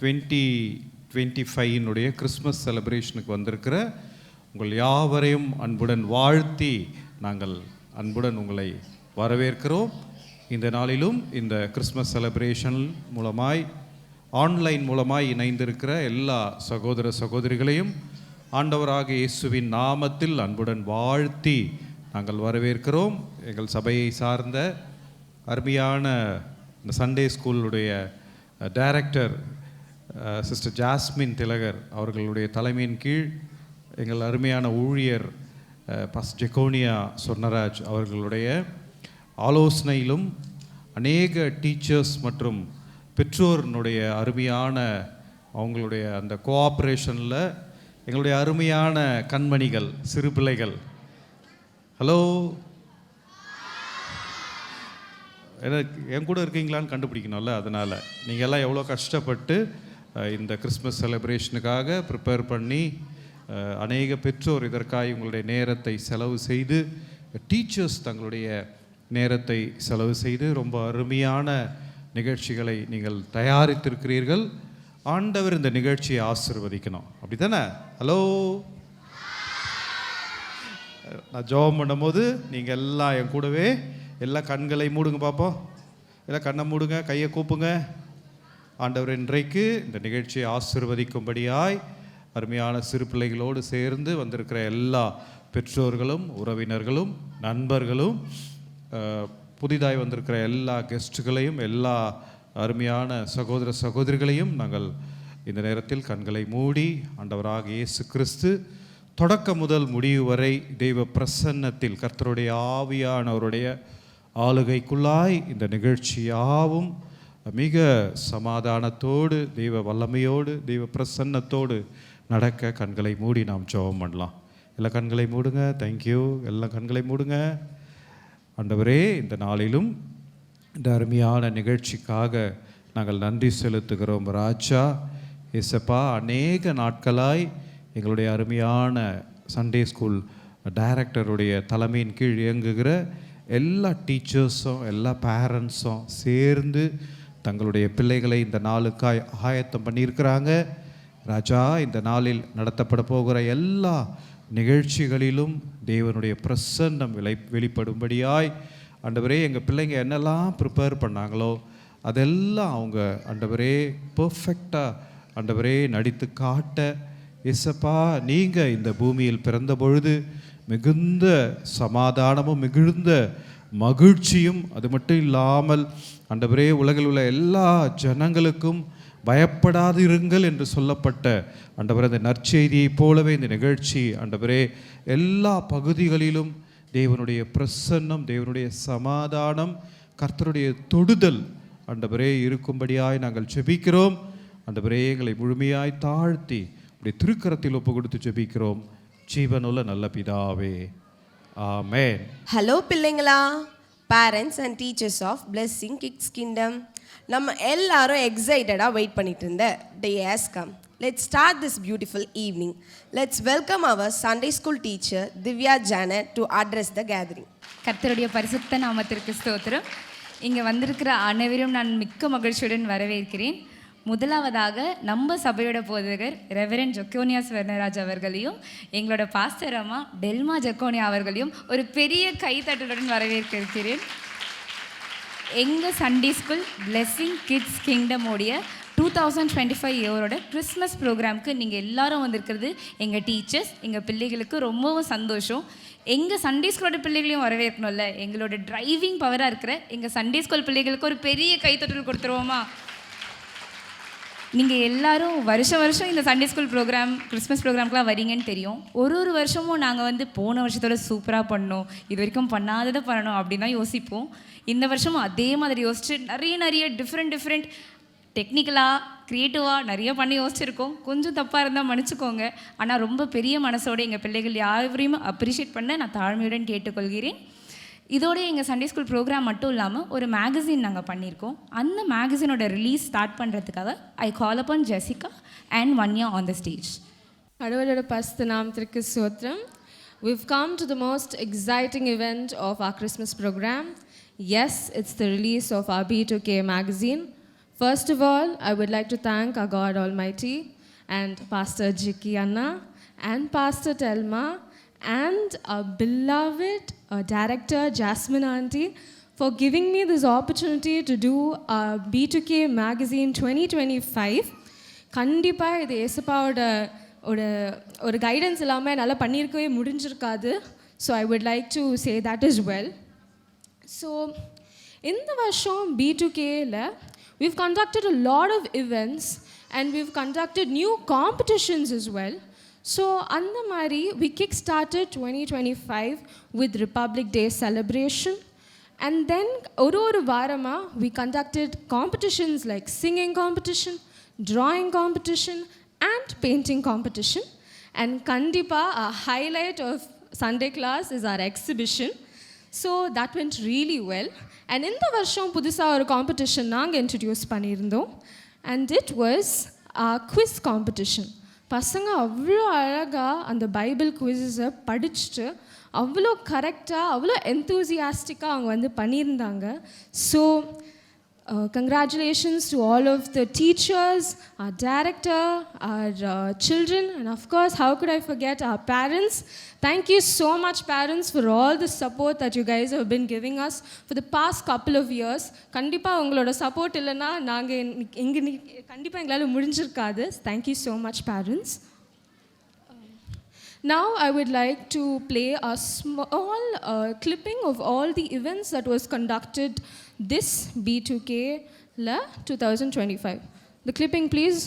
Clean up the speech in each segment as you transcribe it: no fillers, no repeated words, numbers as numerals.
2025 Christmas செலிப்ரேஷனுக்கு வந்திருக்கிற உங்கள் யாவரையும் அன்புடன் வாழ்த்தி நாங்கள் அன்புடன் உங்களை வரவேற்கிறோம். இந்த நாளிலும் இந்த கிறிஸ்மஸ் செலிப்ரேஷன் மூலமாய் ஆன்லைன் மூலமாய் இணைந்திருக்கிற எல்லா சகோதர சகோதரிகளையும் ஆண்டவராக இயேசுவின் நாமத்தில் அன்புடன் வாழ்த்தி நாங்கள் வரவேற்கிறோம். எங்கள் சபையை சார்ந்த அருமையான இந்த சண்டே ஸ்கூலுடைய டைரக்டர் சிஸ்டர் ஜாஸ்மின் திலகர் அவர்களுடைய தலைமையின் கீழ் எங்கள் அருமையான ஊழியர் பாஸ்டர் ஜெகோனியா சொர்ணராஜ் அவர்களுடைய ஆலோசனையிலும் அநேக டீச்சர்ஸ் மற்றும் பெற்றோரினுடைய அருமையான அவங்களுடைய அந்த கோஆப்ரேஷனில் எங்களுடைய அருமையான கண்மணிகள் சிறு பிள்ளைகள், ஹலோ, என் கூட இருக்கீங்களான்னு கண்டுபிடிக்கணும்ல. அதனால் நீங்கள் எல்லாம் எவ்வளோ கஷ்டப்பட்டு இந்த கிறிஸ்மஸ் செலிப்ரேஷனுக்காக ப்ரிப்பேர் பண்ணி அநேக பெற்றோர் இதற்காக உங்களுடைய நேரத்தை செலவு செய்து, டீச்சர்ஸ் தங்களுடைய நேரத்தை செலவு செய்து ரொம்ப அருமையான நிகழ்ச்சிகளை நீங்கள் தயாரித்திருக்கிறீர்கள். ஆண்டவர் இந்த நிகழ்ச்சியை ஆசீர்வதிக்கணும், அப்படி தானே? ஹலோ, நான் ஜெபம் பண்ணும்போது நீங்கள் எல்லாம் என் கூடவே எல்லாம் கண்களை மூடுங்க பார்ப்போம். எல்லாம் கண்ணை மூடுங்க, கையை கூப்புங்க. ஆண்டவர் இன்றைக்கு இந்த நிகழ்ச்சியை ஆசீர்வதிக்கும்படியாய் அருமையான சிறு பிள்ளைகளோடு சேர்ந்து வந்திருக்கிற எல்லா பெற்றோர்களும் உறவினர்களும் நண்பர்களும் புதிதாய் வந்திருக்கிற எல்லா கெஸ்ட்டுகளையும் எல்லா அருமையான சகோதர சகோதரிகளையும் நாங்கள் இந்த நேரத்தில் கண்களை மூடி ஆண்டவராக இயேசு கிறிஸ்து தொடக்கம் முதல் முடிவு வரை தெய்வ பிரசன்னத்தில் கர்த்தருடைய ஆவியானவருடைய ஆளுகைக்குள்ளாய் இந்த நிகழ்ச்சியாவும் மிக சமாதானத்தோடு தெய்வ வல்லமையோடு தெய்வ பிரசன்னத்தோடு நடக்க கண்களை மூடி நாம் ஜெபம் பண்ணலாம். எல்லாம் கண்களை மூடுங்க. தேங்க்யூ. எல்லாம் கண்களை மூடுங்க. ஆண்டவரே, இந்த நாளிலும் இந்த அருமையான நிகழ்ச்சிக்காக நாங்கள் நன்றி செலுத்துகிறோம். ராஜா இயேசப்பா, அநேக நாட்களாய் எங்களுடைய அருமையான சண்டே ஸ்கூல் டைரக்டருடைய தலைமையின் கீழ் இயங்குகிற எல்லா டீச்சர்ஸும் எல்லா பேரண்ட்ஸும் சேர்ந்து தங்களுடைய பிள்ளைகளை இந்த நாளுக்காய் ஆயத்தம் பண்ணியிருக்கிறாங்க. ராஜா, இந்த நாளில் நடத்தப்பட போகிற எல்லா நிகழ்ச்சிகளிலும் தேவனுடைய பிரசன்னம் வெளிப்படும்படியாய் ஆண்டவரே, எங்கள் பிள்ளைங்க என்னெல்லாம் ப்ரிப்பேர் பண்ணாங்களோ அதெல்லாம் அவங்க ஆண்டவரே பர்ஃபெக்டாக ஆண்டவரே நடித்து காட்ட, இயேசப்பா நீங்கள் இந்த பூமியில் பிறந்த பொழுது மிகுந்த சமாதானமும் மிகுந்த மகிழ்ச்சியும், அது மட்டும் இல்லாமல் ஆண்டவரே உலகில் உள்ள எல்லா ஜனங்களுக்கும் பயப்படாது இருங்கள் என்று சொல்லப்பட்ட ஆண்டவரே அந்த நற்செய்தியைப் போலவே இந்த நிகழ்ச்சி ஆண்டவரே எல்லா பகுதிகளிலும் தேவனுடைய பிரசன்னம், தேவனுடைய சமாதானம், கர்த்தருடைய தொடுதல் ஆண்டவரே இருக்கும்படியாய் நாங்கள் ஜெபிக்கிறோம். ஆண்டவரே, எங்களை முழுமையாய் தாழ்த்தி உடைய திருக்கரத்தில் ஒப்பு கொடுத்து ஜெபிக்கிறோம் ஜீவனுள்ள நல்ல பிதாவே, ஆமென். ஹலோ பிள்ளைங்களா, parents and teachers of blessing kids kingdom, நம்ம எல்லாரும் எக்ஸைட்டடாக வெயிட் பண்ணிட்டு இருந்த day has come. Let's start this beautiful evening. Let's welcome our Sunday school teacher Divya Janet to address the gathering. கர்த்தருடைய பரிசுத்த நாமத்திற்கு ஸ்தோத்திரம். இங்கே வந்திருக்கிற அனைவரும் நான் மிக்க மகிழ்ச்சியுடன் வரவேற்கிறேன். முதலாவதாக நம்ம சபையோட போதகர் ரெவரண்ட் ஜெகோனியா சொர்ணராஜ் அவர்களையும் எங்களோட பாஸ்டர் அம்மா டெல்மா ஜெகோனியா அவர்களையும் ஒரு பெரிய கைத்தட்டலுடன் வரவேற்கிறேன். எங்கள் சண்டே ஸ்கூல் பிளெஸ்ஸிங் கிட்ஸ் கிங்டமோடைய 2025 இயரோட கிறிஸ்மஸ் ப்ரோக்ராமுக்கு நீங்கள் எல்லாரும் வந்திருக்கிறது எங்கள் டீச்சர்ஸ், எங்கள் பிள்ளைகளுக்கு ரொம்பவும் சந்தோஷம். எங்கள் சண்டே ஸ்கூலோட பிள்ளைகளையும் வரவேற்கணும்ல. எங்களோட டிரைவிங் பவராக இருக்கிற எங்கள் சண்டே ஸ்கூல் பிள்ளைகளுக்கு ஒரு பெரிய கைத்தட்டல் கொடுத்துருவோமா? நீங்கள் எல்லோரும் வருஷம் இந்த சண்டே ஸ்கூல் ப்ரோக்ராம் கிறிஸ்மஸ் ப்ரோக்ராம்க்குலாம் வரீங்கன்னு தெரியும். ஒரு வருஷமும் நாங்கள் போன வருஷத்தோட சூப்பராக பண்ணோம், இது வரைக்கும் பண்ணாததை பண்ணணும் அப்படின்னு தான் யோசிப்போம். இந்த வருஷமும் அதே மாதிரி யோசிச்சு நிறைய டிஃப்ரெண்ட் டெக்னிக்கலாக க்ரியேட்டிவாக நிறைய பண்ணி யோசிச்சிருக்கோம். கொஞ்சம் தப்பாக இருந்தால் மன்னிச்சுக்கோங்க. ஆனால் ரொம்ப பெரிய மனசோடு எங்கள் பிள்ளைகள் யாரையும் அப்ரிஷியேட் பண்ண நான் தாழ்மையுடன் கேட்டுக்கொள்கிறேன். இதோட எங்கள் சண்டே ஸ்கூல் ப்ரோக்ராம் மட்டும் இல்லாமல் ஒரு மேகசின் நாங்கள் பண்ணியிருக்கோம். அந்த மேகசினோட ரிலீஸ் ஸ்டார்ட் பண்ணுறதுக்காக I call upon Jessica and Vanya on the stage. கடவுளோட பரிசுத்த நாமத்திற்கு ஸ்தோத்திரம். We've come to the most exciting event of our Christmas program. Yes, it's the release of our B2K magazine. First of all, I would like to thank our God Almighty and Pastor Jiki Anna and Pastor Telma and our beloved director Jasmine Auntie for giving me this opportunity to do B2K Magazine 2025. கண்டிப்பாக இது ஏசப்பாவோட ஒரு guidance இல்லாமல் என்னால் பண்ணியிருக்கவே முடிஞ்சிருக்காது. So I would like to say that is well. So இந்த வருஷம் B2Kல we've conducted a lot of events and we've conducted new competitions as well. So அந்த மாதிரி we kick-started 2025 with Republic Day celebration. And then ஒரு வாரமாக we conducted competitions like singing competition, drawing competition and painting competition. And kandipa a highlight of Sunday class is our exhibition. So that went really well. And in the varsham pudusa or competition naanga introduce pannirundom, and it was a quiz competition. பசங்க அவ்வளோ அழகாக அந்த Bible குவிஸை படிச்சுட்டு அவ்வளோ கரெக்டாக அவ்வளோ என்தூசியாஸ்டிக்காக அவங்க வந்து பண்ணியிருந்தாங்க. So congratulations to all of the teachers, our director, our children, and of course, how could I forget our parents? Thank you so much, parents, for all the support that you guys have been giving us for the past couple of years. கண்டிப்பாக உங்களோட support இல்லைன்னா நாங்கள் இங்கே கண்டிப்பாக எங்களால் முடிஞ்சிருக்காது. Thank you so much, parents. Now I would like to play a small clipping of all the events that was conducted this B2K 2025. The clipping, please.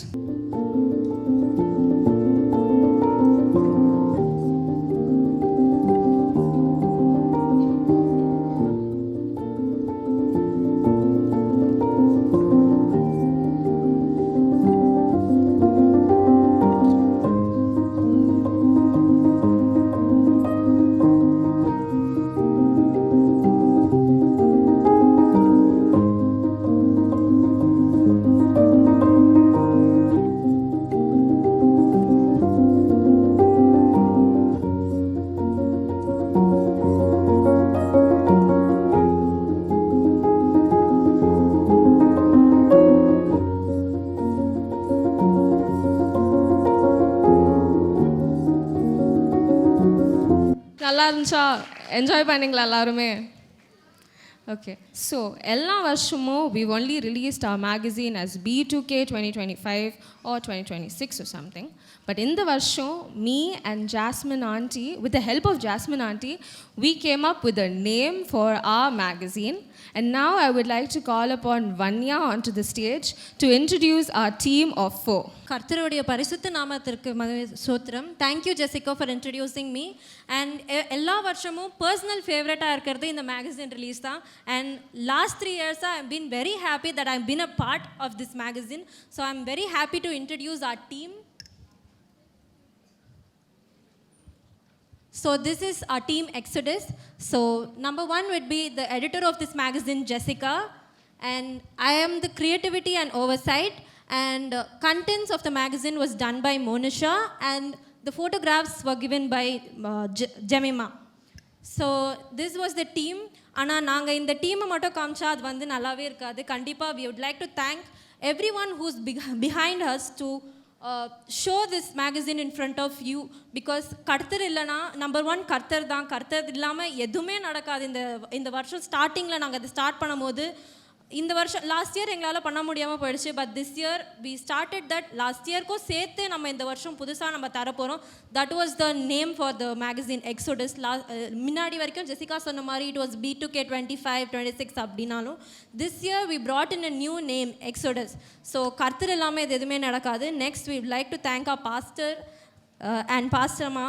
நல்லா இருந்துச்சா? Enjoy பண்ணிங்களா எல்லாருமே? Okay, so எல்லா வருஷமும் we've only released our magazine as B2K 2025 or 2026 or something. But in the varsham, me and Jasmine Auntie, with the help of Jasmine Auntie, we came up with a name for our magazine. And now I would like to call upon Vanya onto the stage to introduce our team of 4. கர்த்தருடைய பரிசுத்த நாமத்திற்கு ஸ்தோத்திரம். Thank you Jessica for introducing me. And எல்லா வருஷமும் personal ஃபேவரட்டாக இருக்கிறது இந்த magazine release தான். அண்ட் லாஸ்ட் 3 இயர்ஸாக I been very happy that I been a part of this magazine. So I am very happy to introduce our team. So this is our team Exodus. So number 1 would be the editor of this magazine, Jessica, and I am the creativity and oversight, and contents of the magazine was done by Monisha, and the photographs were given by Jemima. So this was the team. Ana naanga இந்த டீமை மட்டும் காமிச்சா அது வந்து நல்லாவே இருக்காது. கண்டிப்பாக we would like to thank everyone who's behind us to show this magazine in front of you, because கர்த்தர் இல்லைனா நம்பர் 1 கர்த்தர் தான். கர்த்தர் இல்லாமல் எதுவுமே நடக்காது. இந்த வருஷம் ஸ்டார்டிங்கில் நாங்கள் அதை ஸ்டார்ட் பண்ணும்போது இந்த வருஷம் லாஸ்ட் இயர் எங்களால் பண்ண முடியாமல் போயிடுச்சு. But this year we started that. Last இயர்க்கும் சேர்த்து நம்ம இந்த வருஷம் புதுசாக நம்ம தரப்போகிறோம். That was the name for the magazine Exodus. முன்னாடி வரைக்கும் ஜெசிகா சொன்ன மாதிரி இட் வாஸ் B2K 25, 26 அப்படின்னாலும் this year we brought in a new name, Exodus. So கர்த்தர் இல்லாமல் இது எதுவுமே நடக்காது. Next we like to thank our pastor and பாஸ்டர்மா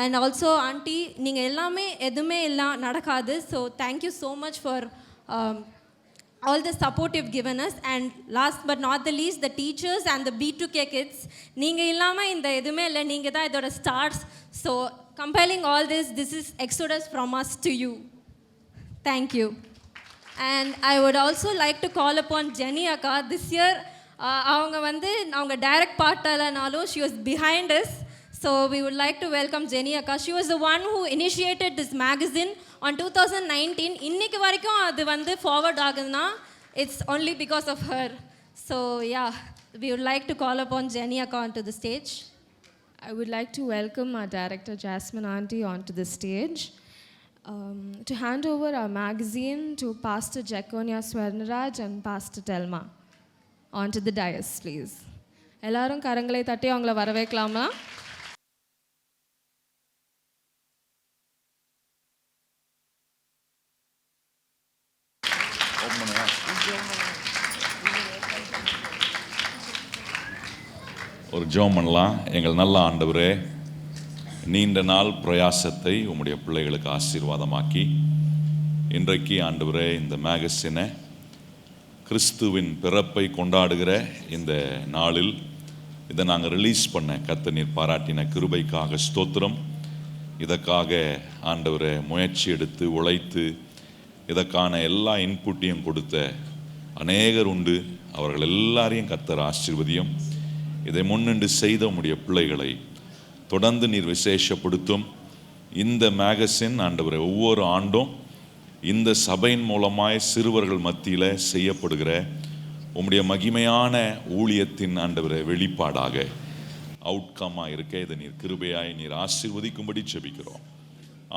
அண்ட் ஆல்சோ ஆண்டி. நீங்கள் எல்லாமே எதுவுமே நடக்காது. So thank you so much for all the support you've given us. And last but not the least, the teachers and the B2K kids. நீங்க இல்லாம இந்த எதுமே இல்ல, நீங்க தான் இதோட stars. So compiling all this is Exodus from us to you. Thank you. And I would also like to call upon Jenny Akka. This year அவங்க direct பார்ட்டலனாலும் she was behind us. So we would like to welcome Jenny Akka. She was the one who initiated this magazine on 2019. இன்னைக்கு வரைக்கும் அது forward ஆகுதுன்னா it's only because of her. So yeah, we would like to call upon Jenny Akka onto the stage. I would like to welcome our director Jasmine Auntie onto the stage to hand over our magazine to Pastor Jekonia Swarnaraj and Pastor Telma. Onto the dais, please. எல்லாரும் கரங்களை தட்டி அவங்கள வரவேற்கலாமா? ஒரு ஜெபம் பண்ணலாம். எங்கள் நல்ல ஆண்டவரே, நீண்ட நாள் பிரயாசத்தை உம்முடைய பிள்ளைகளுக்கு ஆசீர்வாதமாக்கி இன்றைக்கு ஆண்டவரே இந்த மேகசினை கிறிஸ்துவின் பிறப்பை கொண்டாடுகிற இந்த நாளில் இதை நாங்கள் ரிலீஸ் பண்ண கர்த்தர் நீர் பாராட்டின கிருபைக்காக ஸ்தோத்திரம். இதற்காக ஆண்டவரை முயற்சி எடுத்து உழைத்து இதற்கான எல்லா இன்புட்டையும் கொடுத்த அநேகர் உண்டு. அவர்கள் எல்லாரையும் கர்த்தர் ஆசீர்வதியும். இதை முன்னின்று செய்த உம்முடைய பிள்ளைகளை தொடர்ந்து நீர் விசேஷப்படுத்தும். இந்த மேகசின் ஆண்டவரை ஒவ்வொரு ஆண்டும் இந்த சபையின் மூலமாய் சிறுவர்கள் மத்தியில் செய்யப்படுகிற உம்முடைய மகிமையான ஊழியத்தின் ஆண்டவரை வெளிப்பாடாக அவுட்கமாக இருக்க இதை நீர் கிருபையாய் நீர் ஆசீர்வதிக்கும்படி ஜெபிக்கிறோம்.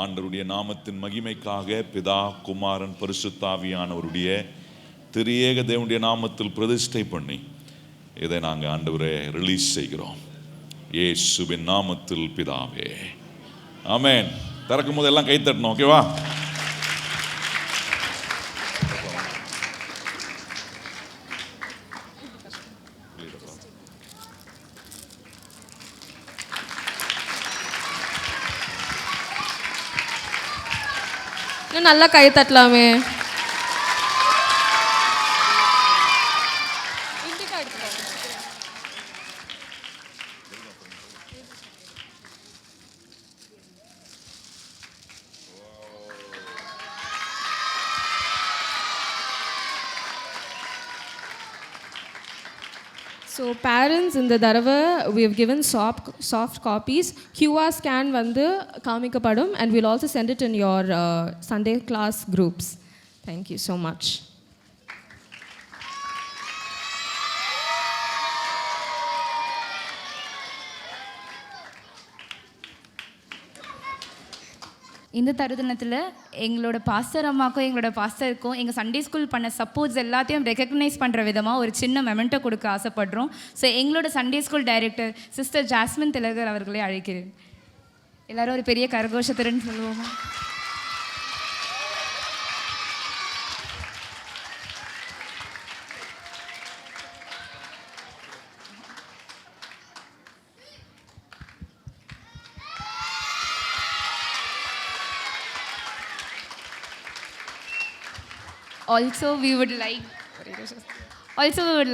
ஆண்டவருடைய நாமத்தின் மகிமைக்காக பிதா குமாரன் பரிசுத்தாவியானவருடைய திரியேக தேவனுடைய நாமத்தில் பிரதிஷ்டை பண்ணி இதை நாங்கள் ஆண்டவரை ரிலீஸ் செய்கிறோம். இயேசுவின் நாமத்தில் பிதாவே, ஆமென். திறக்கும் போது எல்லாம் கை தட்டணும், ஓகேவா? இன்னும் நல்லா கை தட்டலாமே. So parents, இந்த தடவை we have given soft copies. QR scan வந்து காமிக்கப்படும் and we'll also send it in your Sunday class groups. Thank you so much. இந்த தருணத்தில் எங்களோட பாஸ்டர் அம்மாக்கும் எங்களோட பாஸ்டருக்கும் எங்கள் சண்டே ஸ்கூல் பண்ண சப்போர்ட்ஸ் எல்லாத்தையும் ரெக்கக்னைஸ் பண்ணுற விதமாக ஒரு சின்ன மெமெண்டோ கொடுக்க ஆசைப்படுறோம். ஸோ எங்களோட Sunday school director sister Jasmine Thilagar அவர்களை அழைக்கிறேன். எல்லாரும் ஒரு பெரிய கரகோஷத்துடன் சொல்லுவோமா? Also, we would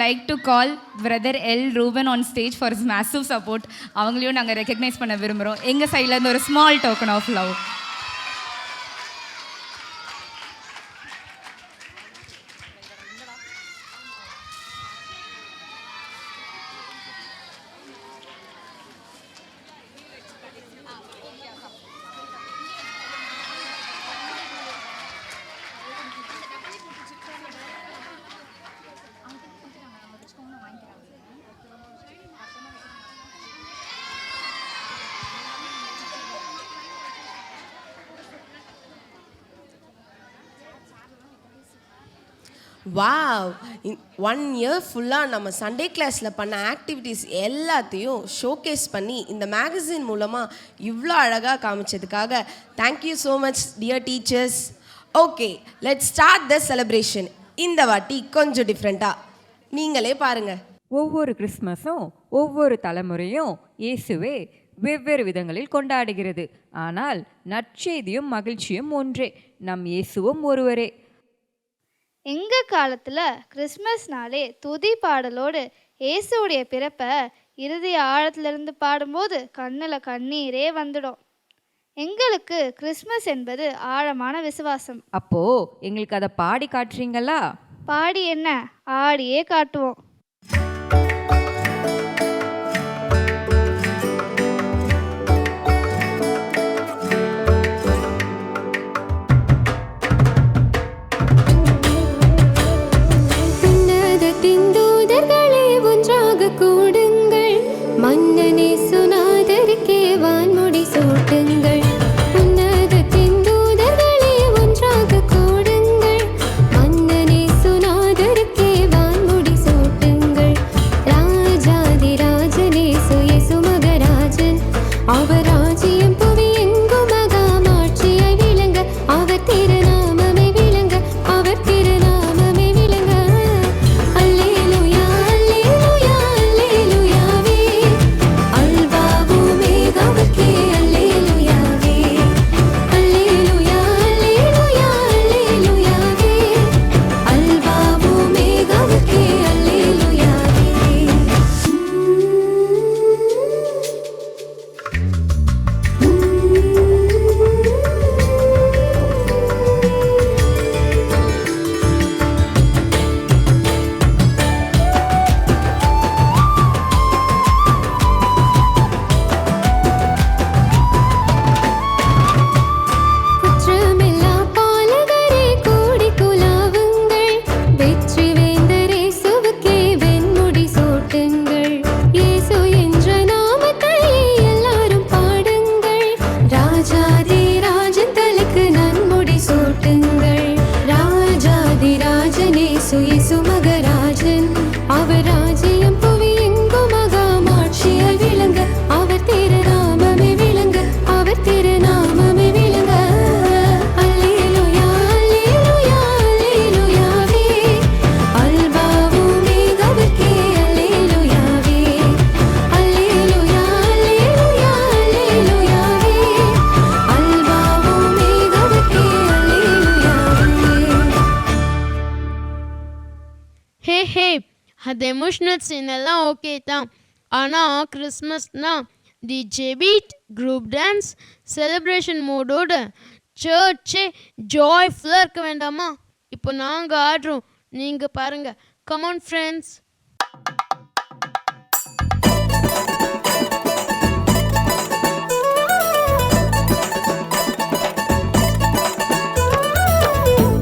like to call Brother L. Ruben on stage for his massive support. அவங்களையும் நாங்கள் ரெக்கக்னைஸ் பண்ண விரும்புகிறோம். எங்கள் சைட்லேருந்து ஒரு small token of love. Wow, 1 year ஃபுல்லாக நம்ம சண்டே கிளாஸில் பண்ண ஆக்டிவிட்டீஸ் எல்லாத்தையும் ஷோகேஸ் பண்ணி இந்த மேகசின் மூலமாக இவ்வளோ அழகாக காமிச்சதுக்காக thank you so much dear teachers. Okay, let's start the celebration. இந்த வாட்டி கொஞ்சம் டிஃப்ரெண்ட்டாக நீங்களே பாருங்கள். ஒவ்வொரு கிறிஸ்மஸும் ஒவ்வொரு தலைமுறையும் இயேசுவே வெவ்வேறு விதங்களில் கொண்டாடுகிறது. ஆனால் நற்செய்தியும் மகிழ்ச்சியும் ஒன்றே, நம் இயேசுவும் ஒருவரே. எங்கள் காலத்தில் கிறிஸ்மஸ்னாலே துதி பாடலோடு இயேசுடைய பிறப்பை இறுதி ஆழத்திலிருந்து பாடும்போது கண்ணில் கண்ணீரே வந்துடும். எங்களுக்கு கிறிஸ்மஸ் என்பது ஆழமான விசுவாசம். அப்போ எங்களுக்கு அதை பாடி காட்டுறீங்களா? பாடி என்ன, ஆடியே காட்டுவோம். தூதர் மன்னனே சுனாதருக்கே வான்முடி சூட்டுங்கள், உன்னதத்தின் தூதர்களே ஒன்றாக கூடுங்கள். மன்னனே சுனாதருக்கே வான்முடி சூட்டுங்கள், ராஜாதி ராஜனே சுயேசு மகராஜன், அவர் ராஜ்யம் புவி எங்கும் மகாமாட்சியாய் விளங்க, அவர் திருநாமமே விளங்க, அவர் திருநாமமே விளங்க. அல்லேலூயா அல்லேலூயா அல்லேலூயாவே, அல்பாவு மேகாவுக்கே அல்லேலூயாவே, அல்லேலூயா அல்லேலூயா அல்லேலூயாவே, அல்பாவு மேகாவுக்கே அல்லேலூயாவே. குற்றமில்லா பாலகரே கூடி குலாவுங்கள், வெற்றி வேந்தரே சுவுக்கே வெண்முடி சூட்டுங்கள். இயேசு என்ற நாமத்தை எல்லாரும் பாடுங்கள், ராஜாதி ராஜன் தலைக்கு நன்முடி சூட்டுங்கள். ராஜாதி ராஜனே சுயேசு மகராஜன், அவர் ராஜ்யம் புவி எங்கும் மகாமாட்சியாய் விளங்க, அவர் திருநாமமே விளங்க, அவர் திருநாமமே விளங்க. அல்லேலூயா அல்லேலூயா அல்லேலூயாவே, அல்பாவு மேகாவுக்கே அல்லேலூயாவே, அல்லேலூயா அல்லேலூயா அல்லேலூயாவே, அல்பாவு மேகாவுக்கே அல்லேலூயாவே. ஹே அது எமோஷ்னல் சீன் எல்லாம் ஓகே தான், ஆனால் கிறிஸ்மஸ்னா DJ beat, group dance, celebration மோடோட சர்ச்சே ஜாய்ஃபுல்லாக இருக்க வேண்டாமா? இப்போ நாங்கள் ஆடுறோம், நீங்கள் பாருங்கள். Come on friends.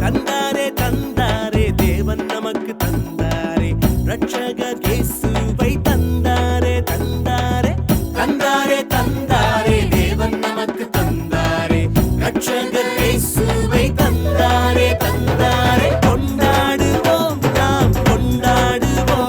தந்தாரே தந்தாரே தேவன் நமக்கு தந்தாரே, ரட்சகர் இயேசுவை தந்தாரே தந்தாரே, தந்தாரே தந்தாரே தேவன் நமக்கு தந்தாரே, ரட்சகர் இயேசுவை தந்தாரே தந்தாரே. கொண்டாடுவோம் நாம் கொண்டாடுவோம்,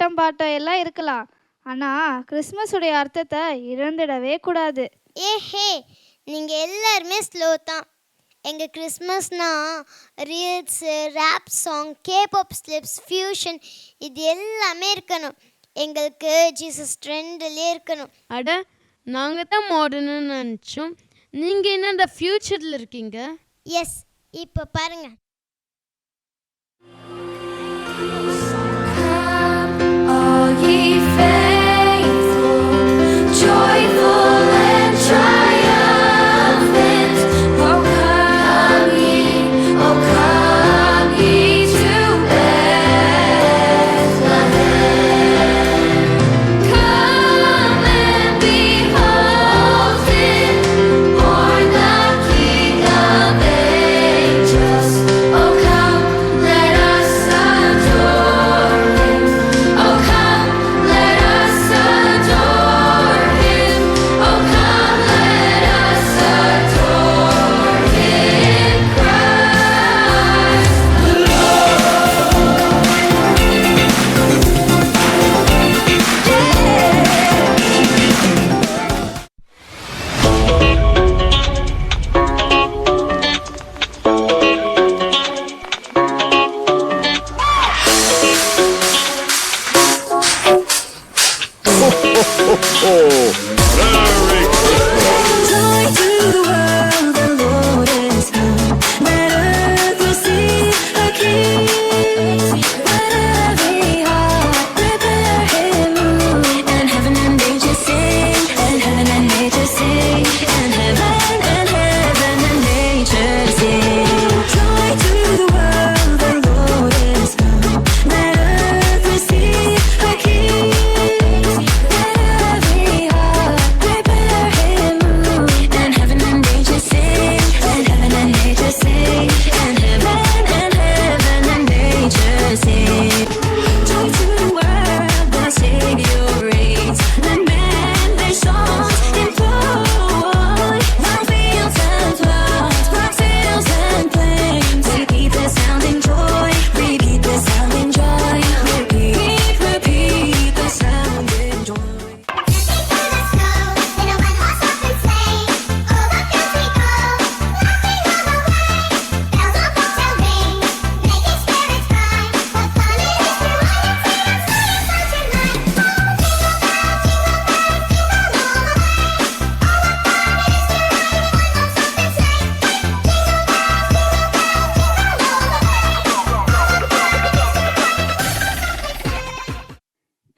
ஆட்டம் பாட்டம் எல்லாம் இருக்கலாம், ஆனால் கிறிஸ்மஸுடைய அர்த்தத்தை இழந்துடவே கூடாது. ஏஹே, நீங்கள் எல்லாருமே ஸ்லோ தான். எங்கள் கிறிஸ்மஸ்னால் reels, rap song, K pop slips, fusion இது எல்லாமே இருக்கணும். எங்களுக்கு ஜீசஸ் ட்ரெண்ட்லேயே இருக்கணும். அட, நாங்கள் தான் மாடர்னு நினச்சோம். நீங்கள் என்ன இந்த ஃப்யூச்சரில் இருக்கீங்க? எஸ், இப்போ பாருங்கள்.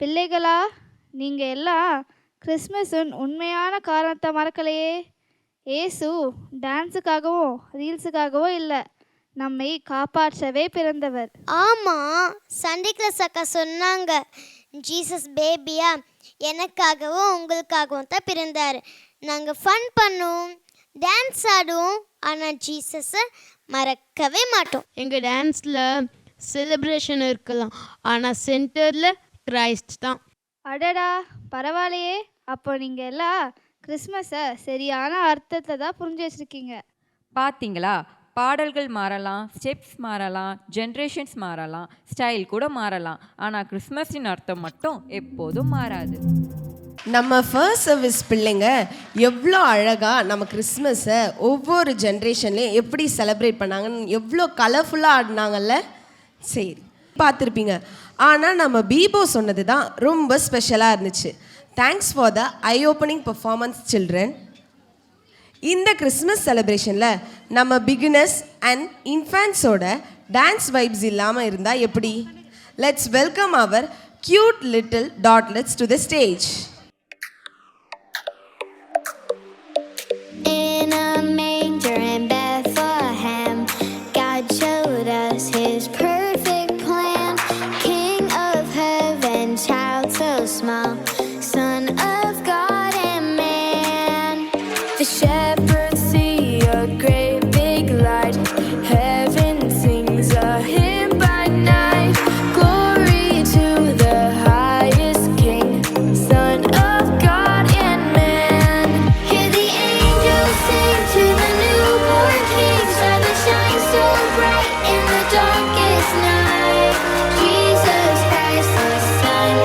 பிள்ளைகளா, நீங்கள் எல்லாம் கிறிஸ்மஸின் உண்மையான காரணத்தை மறக்கலையே. ஏசு டான்ஸுக்காகவும் ரீல்ஸுக்காகவும் இல்லை, நம்மை காப்பாற்றவே பிறந்தவர். ஆமாம், சண்டே கிளாஸ் அக்கா சொன்னாங்க, ஜீசஸ் பேபியா எனக்காகவும் உங்களுக்காகவும் தான் பிறந்தார். நாங்கள் ஃபன் பண்ணுவோம், டான்ஸ் ஆடுவோம், ஆனால் ஜீசஸை மறக்கவே மாட்டோம். எங்கள் டான்ஸில் செலிப்ரேஷன் இருக்கலாம், ஆனால் சென்டரில் கிரைஸ்ட் தான். அடடா, பரவாயில்லையே. அப்போ நீங்கள் எல்லாம் கிறிஸ்மஸை சரியான அர்த்தத்தை தான் புரிஞ்சு வச்சுருக்கீங்க. பார்த்தீங்களா, பாடல்கள் மாறலாம், ஸ்டெப்ஸ் மாறலாம், ஜென்ரேஷன்ஸ் மாறலாம், ஸ்டைல் கூட மாறலாம், ஆனால் கிறிஸ்மஸின் அர்த்தம் மட்டும் எப்போதும் மாறாது. நம்ம ஃபர்ஸ்ட் சர்வீஸ் பிள்ளைங்க எவ்வளோ அழகாக நம்ம கிறிஸ்மஸை ஒவ்வொரு ஜென்ரேஷன்லேயும் எப்படி செலிப்ரேட் பண்ணாங்கன்னு எவ்வளோ கலர்ஃபுல்லாக ஆடினாங்கல்ல. சரி, பார்த்துருப்பீங்க. ஆனால் நம்ம பீபோ சொன்னது தான் ரொம்ப ஸ்பெஷலாக இருந்துச்சு. Thanks for the I opening performance children. இந்த கிறிஸ்மஸ் செலிப்ரேஷனில் நம்ம பிகினர்ஸ் அண்ட் இன்ஃபேன்ஸோட டான்ஸ் வைப்ஸ் இல்லாமல் இருந்தால் எப்படி? Let's welcome our cute little toddlers to the stage. In a manger in Bethlehem, God showed us His perfect plan. King of heaven, child so small, Son of God and man. The shepherds see a great big light, heaven sings a hymn by night. Glory to the highest King, Son of God and man. Hear the angels sing to the newborn King, star that shines so bright in the darkest night. Jesus Christ, the Son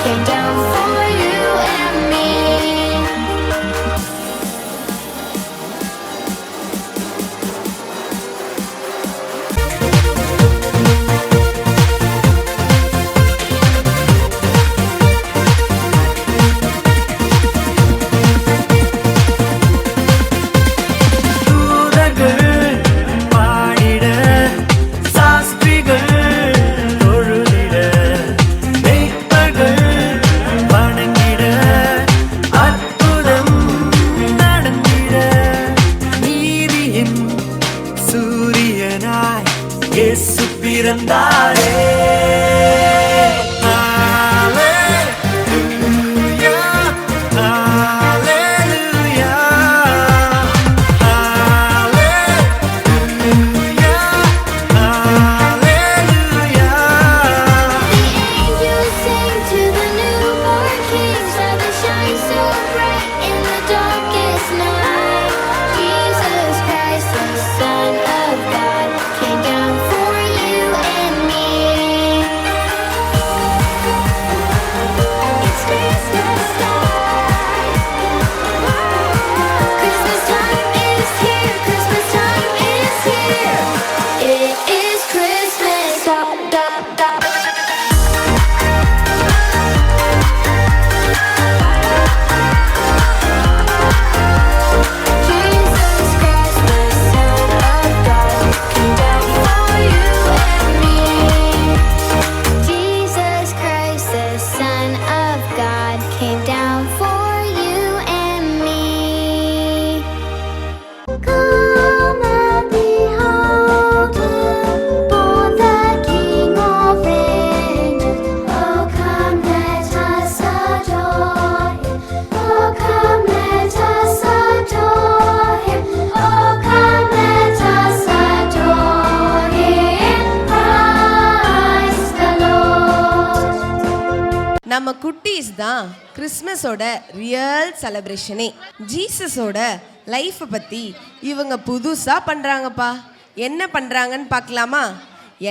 came down for you and me. தூதர்கள் பாடிட, சாஸ்திரிகள் தொழுதிட, மேய்ப்பர்கள் வணங்கிட, அற்புதம் நடந்திட, நீதியின் சூரியனாய் இயேசு பிறந்தாரே. Angels sing to the newborn King, shall they shine so bright in the darkest night. Jesus Christ, the Son of God, came down for you and me. It's Christmas time. Christmas time is here. Christmas time is here. It is Christmas. Stop, stop, stop. Jesus Christ, the Son of God, came down for you and me. Jesus Christ, the Son of God, came down for you and me. Come and behold Him, born the King of Ages. Oh, come let us adore Him. Oh, come let us adore Him. Oh, come let us adore Him. Christ the Lord. நம்ம குட்டீஸ் தான் கிறிஸ்மஸோட real செலிப்ரேஷனே. ஜீசஸோட லைஃப்பை பற்றி இவங்க புதுசாக பண்ணுறாங்கப்பா. என்ன பண்ணுறாங்கன்னு பார்க்கலாமா?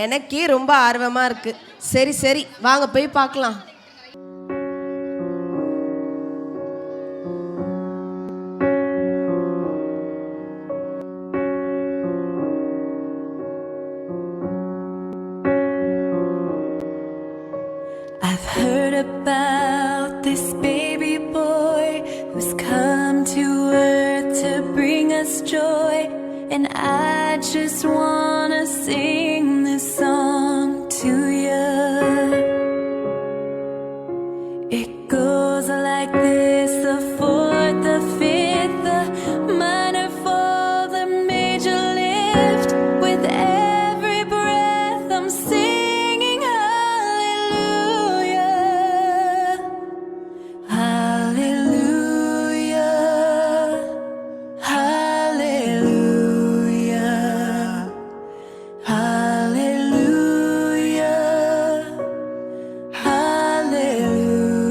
எனக்கே ரொம்ப ஆர்வமாக இருக்குது. சரி சரி வாங்க போய் பார்க்கலாம். I've heard about this baby boy who's come to earth to bring us joy, and I just wanna sing this song to you. It goes like this: the fourth, the fifth, the minor fall, the major lift. With every breath I'm singing hallelujah, hallelujah, hallelujah, hallelujah, hallelujah.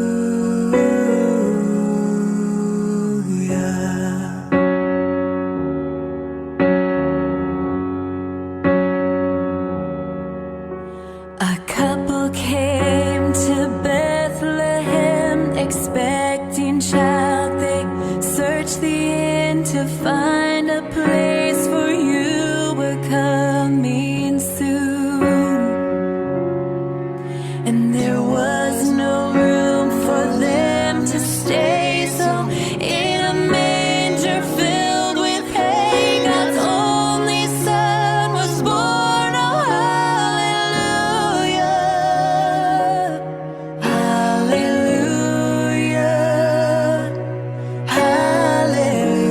A couple came to Bethlehem expecting child. They searched the inn to find a place, for you were coming soon. And there was no room for them to stay, so in a manger filled with hay, God's only Son was born. Oh, hallelujah, hallelujah, hallelujah,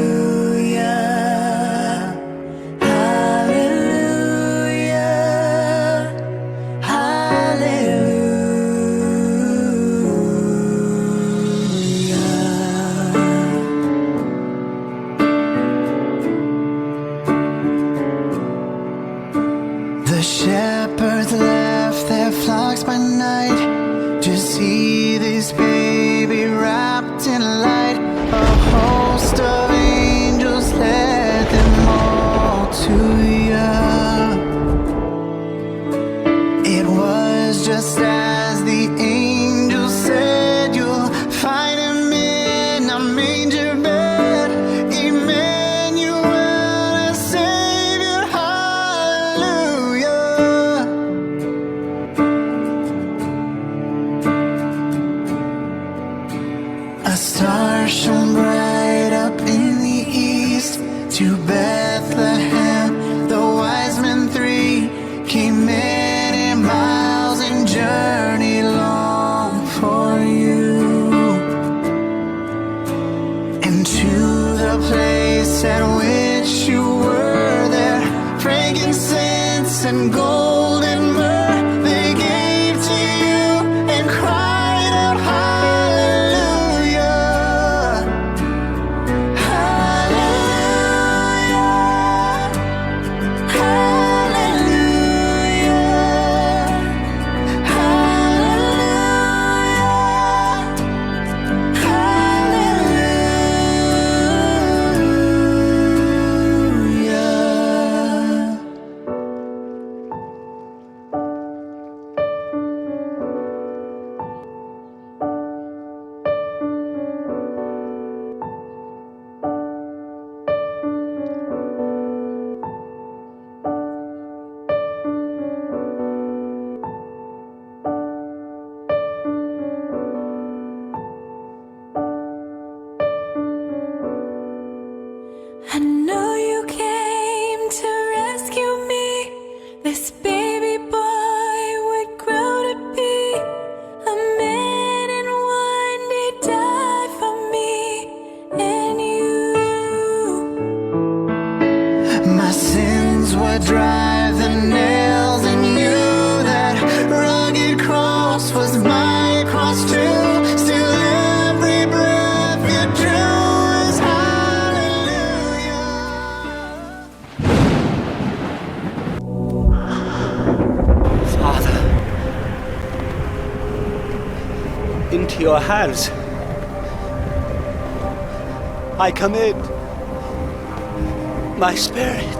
A star shone bright up in the east. To Bethlehem, the wise men three came many miles and journeyed long for you. And to the place at which you were there, frankincense and gold and myrrh they gave to you and cried out, hallelujah, hallelujah, hallelujah, hallelujah. I know you came to rescue me. This baby boy would grow to be a man, and one day die for me and you. My sins would drive the nails in you. That rugged cross was my cross too. Still every breath you drew is hallelujah. Father, into your hands I commit my spirit.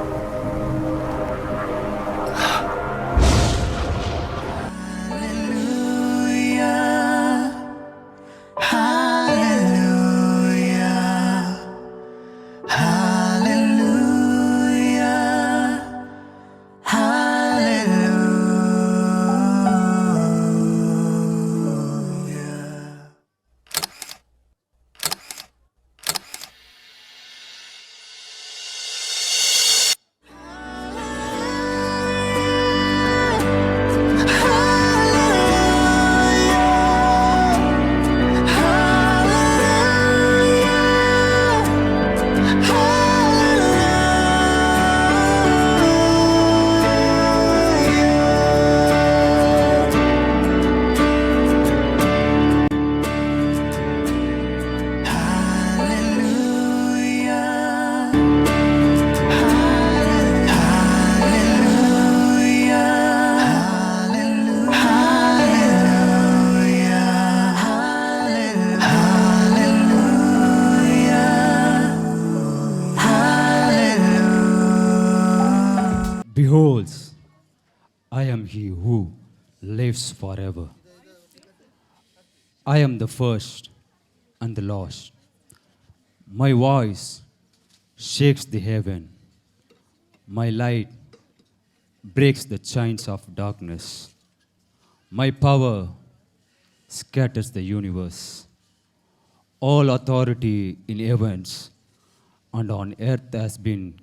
Behold, I am he who lives forever. I am the first and the last. My voice shakes the heaven. My light breaks the chains of darkness. My power scatters the universe. All authority in heavens and on earth has been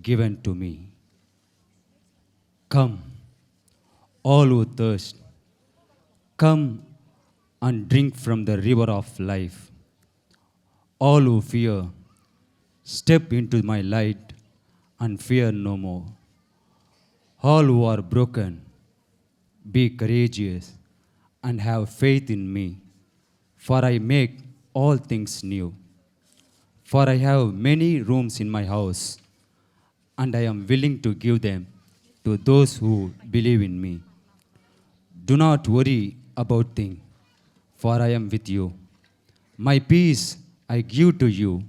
given to me. Come, all who thirst, come and drink from the river of life. All who fear, step into my light and fear no more. All who are broken, be courageous and have faith in me, for I make all things new. For I have many rooms in my house, and I am willing to give them to those who believe in me. Do not worry about things, for I am with you. My peace I give to you,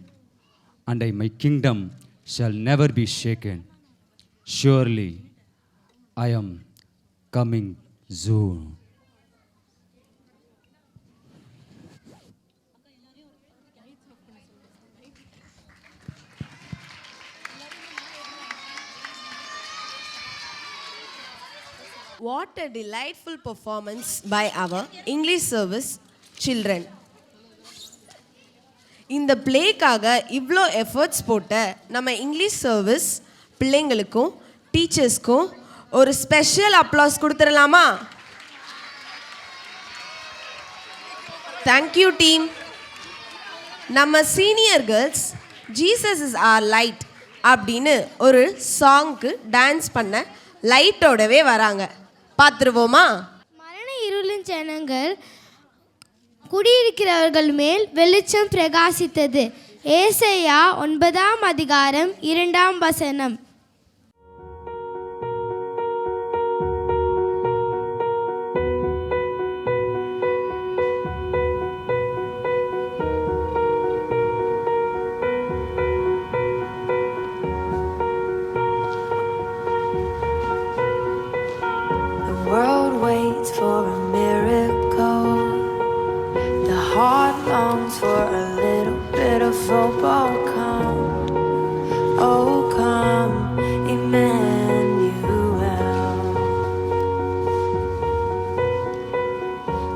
and my kingdom shall never be shaken. Surely I am coming soon. What a delightful performance by our English service children. இந்த பிளேக்காக இவ்வளோ efforts போட்ட நம்ம English service பிள்ளைங்களுக்கும் டீச்சர்ஸ்க்கும் ஒரு special applause கொடுத்துடலாமா? Thank you team. நம்ம senior girls Jesus is our light அப்படின்னு ஒரு சாங்க்கு டான்ஸ் பண்ண லைட்டோடவே வராங்க. பார்த்துருவோமா? மரண இருளின் ஜனங்கள் குடியிருக்கிறவர்கள் மேல் வெளிச்சம் பிரகாசித்தது. ஏசாயா 9:2. The world waits for a miracle. The heart longs for a little bit of hope. Oh come, Emmanuel.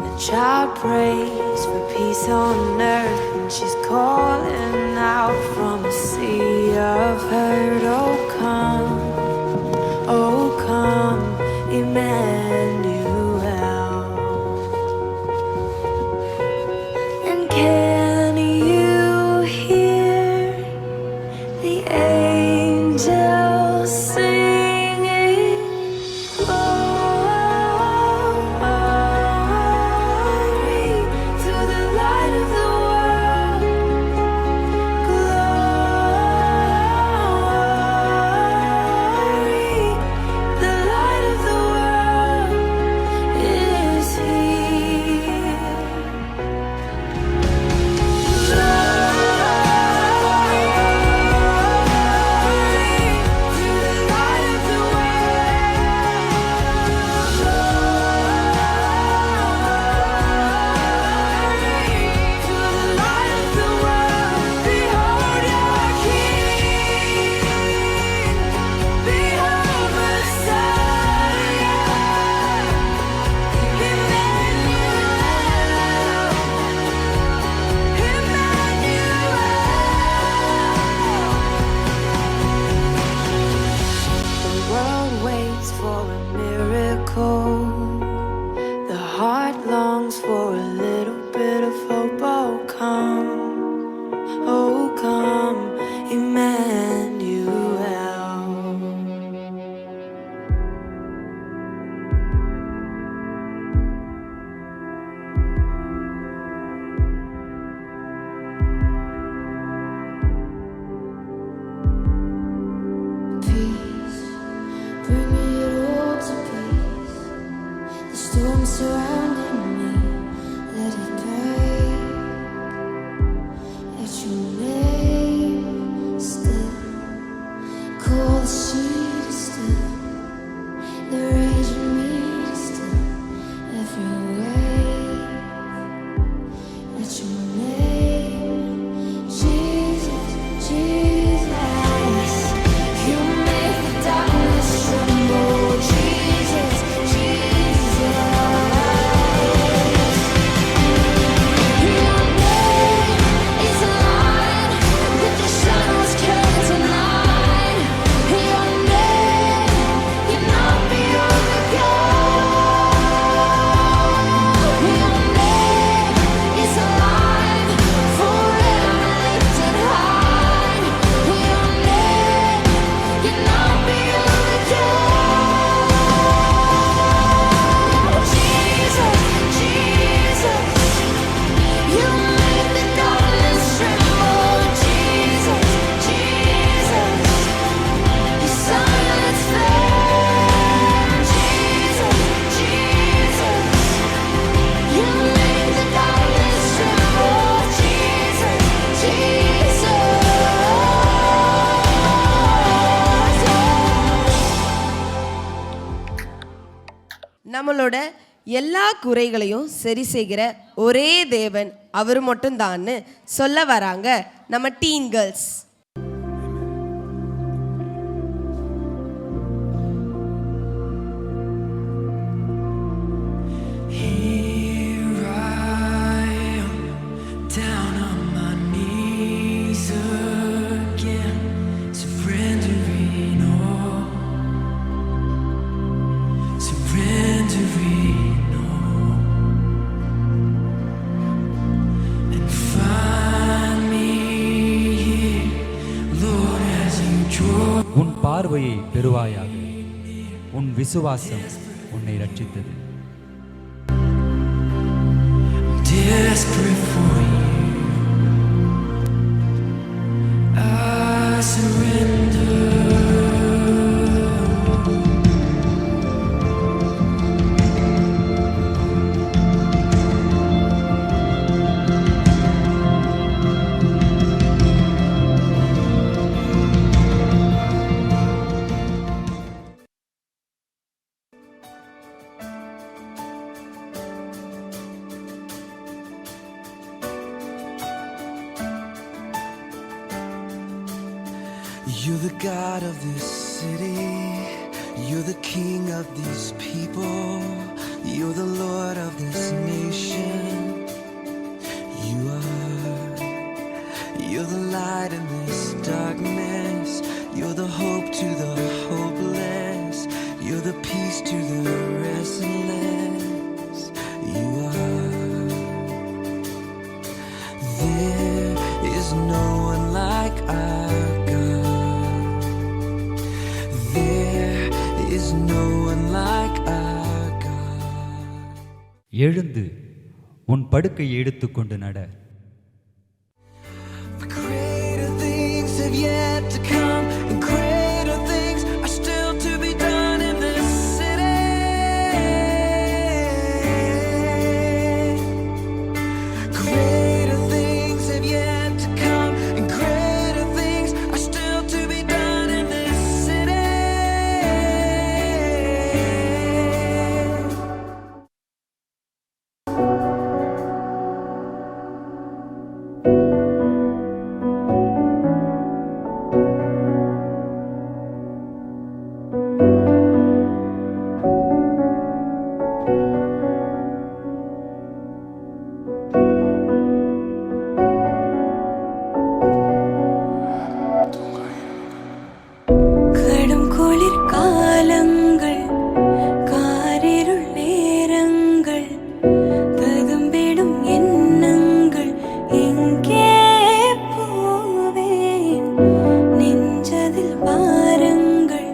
The child prays for peace on earth, and she's calling out from a sea of hurt. Oh come, Emmanuel. And can you hear the angels singing? Glory to the light of the world. Glory, the light of the world is here. The world waits for a miracle. The heart longs for a little bit of hope. Oh come, Emmanuel. Peace, bring it all to peace. The storm surrounding me, let it break. Let your name still, call the sea to still, the rage in me to still, every wave. Let your name, Jesus, Jesus. You make the darkness tremble, Jesus, Jesus. Your name is a light that the shadows can't deny. Your name cannot be overcome. Your name is alive, forever lifted high. Your name cannot be overcome. Jesus, Jesus, you make the darkness tremble. Jesus, Jesus, you silence fear. Jesus, Jesus, you make the darkness tremble. Jesus, Jesus. நம்மளோட எல்லா குறைகளையும் சரி செய்கிற ஒரே தேவன் அவர் மட்டும்தான்னு சொல்ல வராங்க நம்ம teen girls. Here I am, down on my knees. பார்வையை பெறுவாயாக. உன் விசுவாசம் உன்னை ரட்சித்தது. Desperate for you, I surrender. You're the God of this city. You're the King of these people. You're the Lord of this nation. You are. You're the light in this darkness. You're the hope to the hopeless. You're the peace to the restless. You are. There is no one like our God. There is no one like our God. எழுந்து உன் படுக்கையை எடுத்துக்கொண்டு நட. Greater things have yet to come, and greater things are still to be done in this city. Greater things have yet to come, and greater things are still to be done in this city. கடும் குளிர் காலங்கள், காரிருள் நேரங்கள், ததும்பிடும் எண்ணங்கள், எங்கே போவேன்? நெஞ்சதில் பாரங்கள்,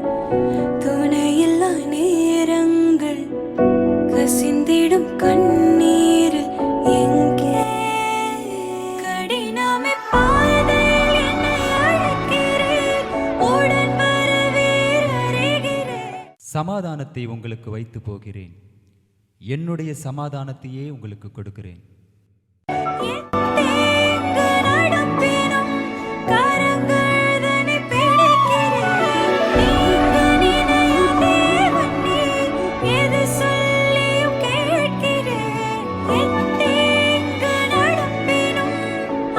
துணையில்லா நேரங்கள், கசிந்திடும் கண்ணீரில் எங்கே? கடினமே பாதையில் என்னை அழைக்கிறேன், உடன் வரவீர் அருகிறேன். சமாதானத்தை உங்களுக்கு வைத்து போகிறேன். என்னுடைய சமாதானத்தையே உங்களுக்கு கொடுக்கிறேன். எத்தேங்கு நடப்பினும் கரங்கள் தன்னை பிடிக்கிறேன். நீங்க நினையும் தேவன் நீர், எது சொல்லியும் கேட்கிறேன். எத்தேங்கு நடப்பினும்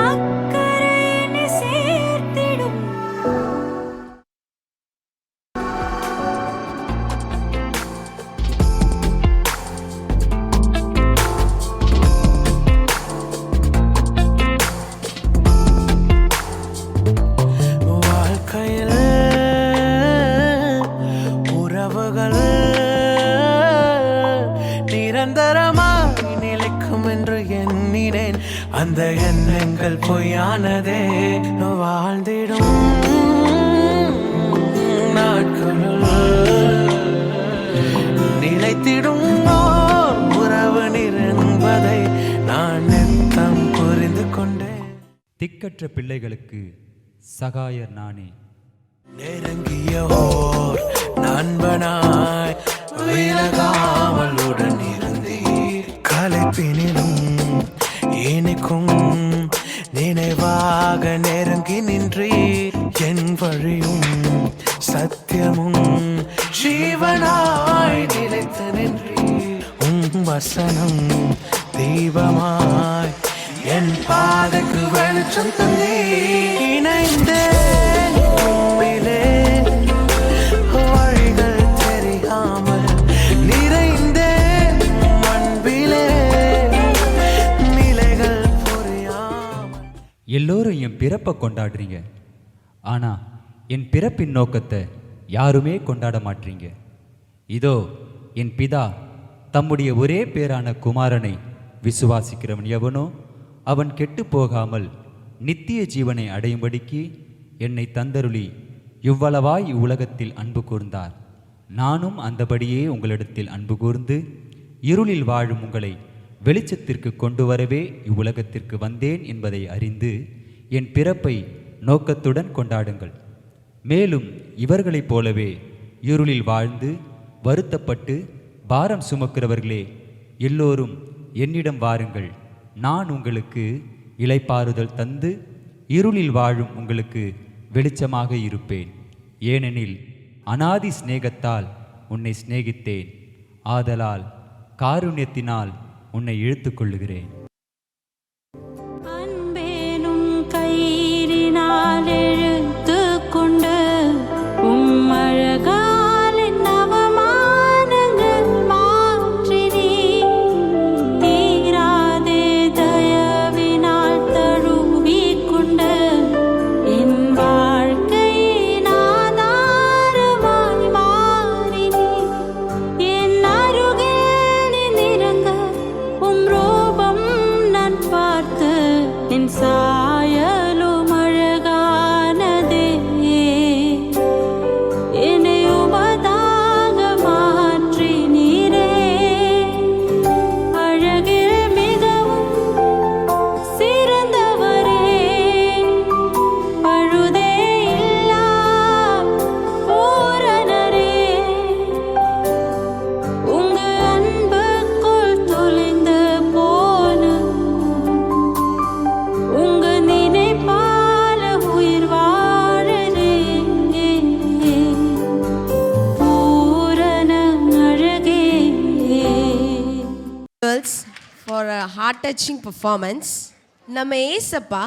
அக்கறை என்னை சேர்த்திடும். வாழ்க்கையில் உறவுகள் நிரந்தரமாய் நிலைக்கும் என்று எண்ணினேன். அந்த எண்ணங்கள் பொய்யானதே. வாழ்ந்திடும் நாட்களுள் நிலைத்திடும் ஓர் உறவு நீர் என்பதை நான் நித்தம் புரிந்து கொண்டேன். திக்கற்ற பிள்ளைகளுக்கு சகாயர் நானே. நெருங்கிய ஓர் நண்பனாய் விலகாமல் உடன் இருந்தீர். கலைப்பினிலும் இனிக்கும் நினைவாக நெருங்கி நின்றீர். என் வழியும் சத்தியமும் ஜீவனாய் நிலைத்து நின்றீர். வசனம் தீபமாய் என் பாதைக்கு வெளிச்சம் தந்தே. இணைந்தேன் உம்மிலே, வழிகள் தெரியாமல் நிறைந்தேன் அன்பிலே, நிலைகள் புரியாமல். எல்லோரும் என் பிறப்பை கொண்டாடுறீங்க, ஆனா என் பிறப்பின் நோக்கத்தை யாருமே கொண்டாட மாட்டீங்க. இதோ என் பிதா தம்முடைய ஒரே பேரான குமாரனை விசுவாசிக்கிறவன் எவனோ அவன் கெட்டு போகாமல் நித்திய ஜீவனை அடையும்படிக்கு என்னை தந்தருளி இவ்வளவாய் இவ்வுலகத்தில் அன்பு கூர்ந்தார். நானும் அந்தபடியே உங்களிடத்தில் அன்பு கூர்ந்து இருளில் வாழும் உங்களை வெளிச்சத்திற்கு கொண்டு வரவே இவ்வுலகத்திற்கு வந்தேன் என்பதை அறிந்து என் பிறப்பை நோக்கத்துடன் கொண்டாடுங்கள். மேலும் இவர்களைப் போலவே இருளில் வாழ்ந்து வருத்தப்பட்டு பாரம் சுமக்கிறவர்களே எல்லோரும் என்னிடம் வாருங்கள். நான் உங்களுக்கு இளைப்பாறுதல் தந்து இருளில் வாழும் உங்களுக்கு வெளிச்சமாக இருப்பேன். ஏனெனில் அநாதி சிநேகத்தால் உன்னை சிநேகித்தேன், ஆதலால் காருண்யத்தினால் உன்னை இழுத்துக் கொள்ளுகிறேன். அன்பேனும் கயிறினால் இழுத்து கொண்டு உம்மழகாலின் அவமானங்கள் மாற்றினீ. தீராதே தயவினால் தழுவிக் கொண்டு என் வாழ்க்கையின் ஆதாரமாய் மாறினீ. என் அருகில் நீ நிறங்க உம் ரூபம் நான் பார்த்து என் சாயலும் அழகானதே. என்னை உமதாக மாற்றினீரே. அழகில் மிகவும் சிறந்தவரே, பழுதே இல்லா பூரணரே. உங்க அன்புக்குள் தொலைந்து போன உங்க நினைப்பால உயிர் வாழறே. பூரண அழகே. Girls, for a heart touching performance. நம்ம ஏசப்பா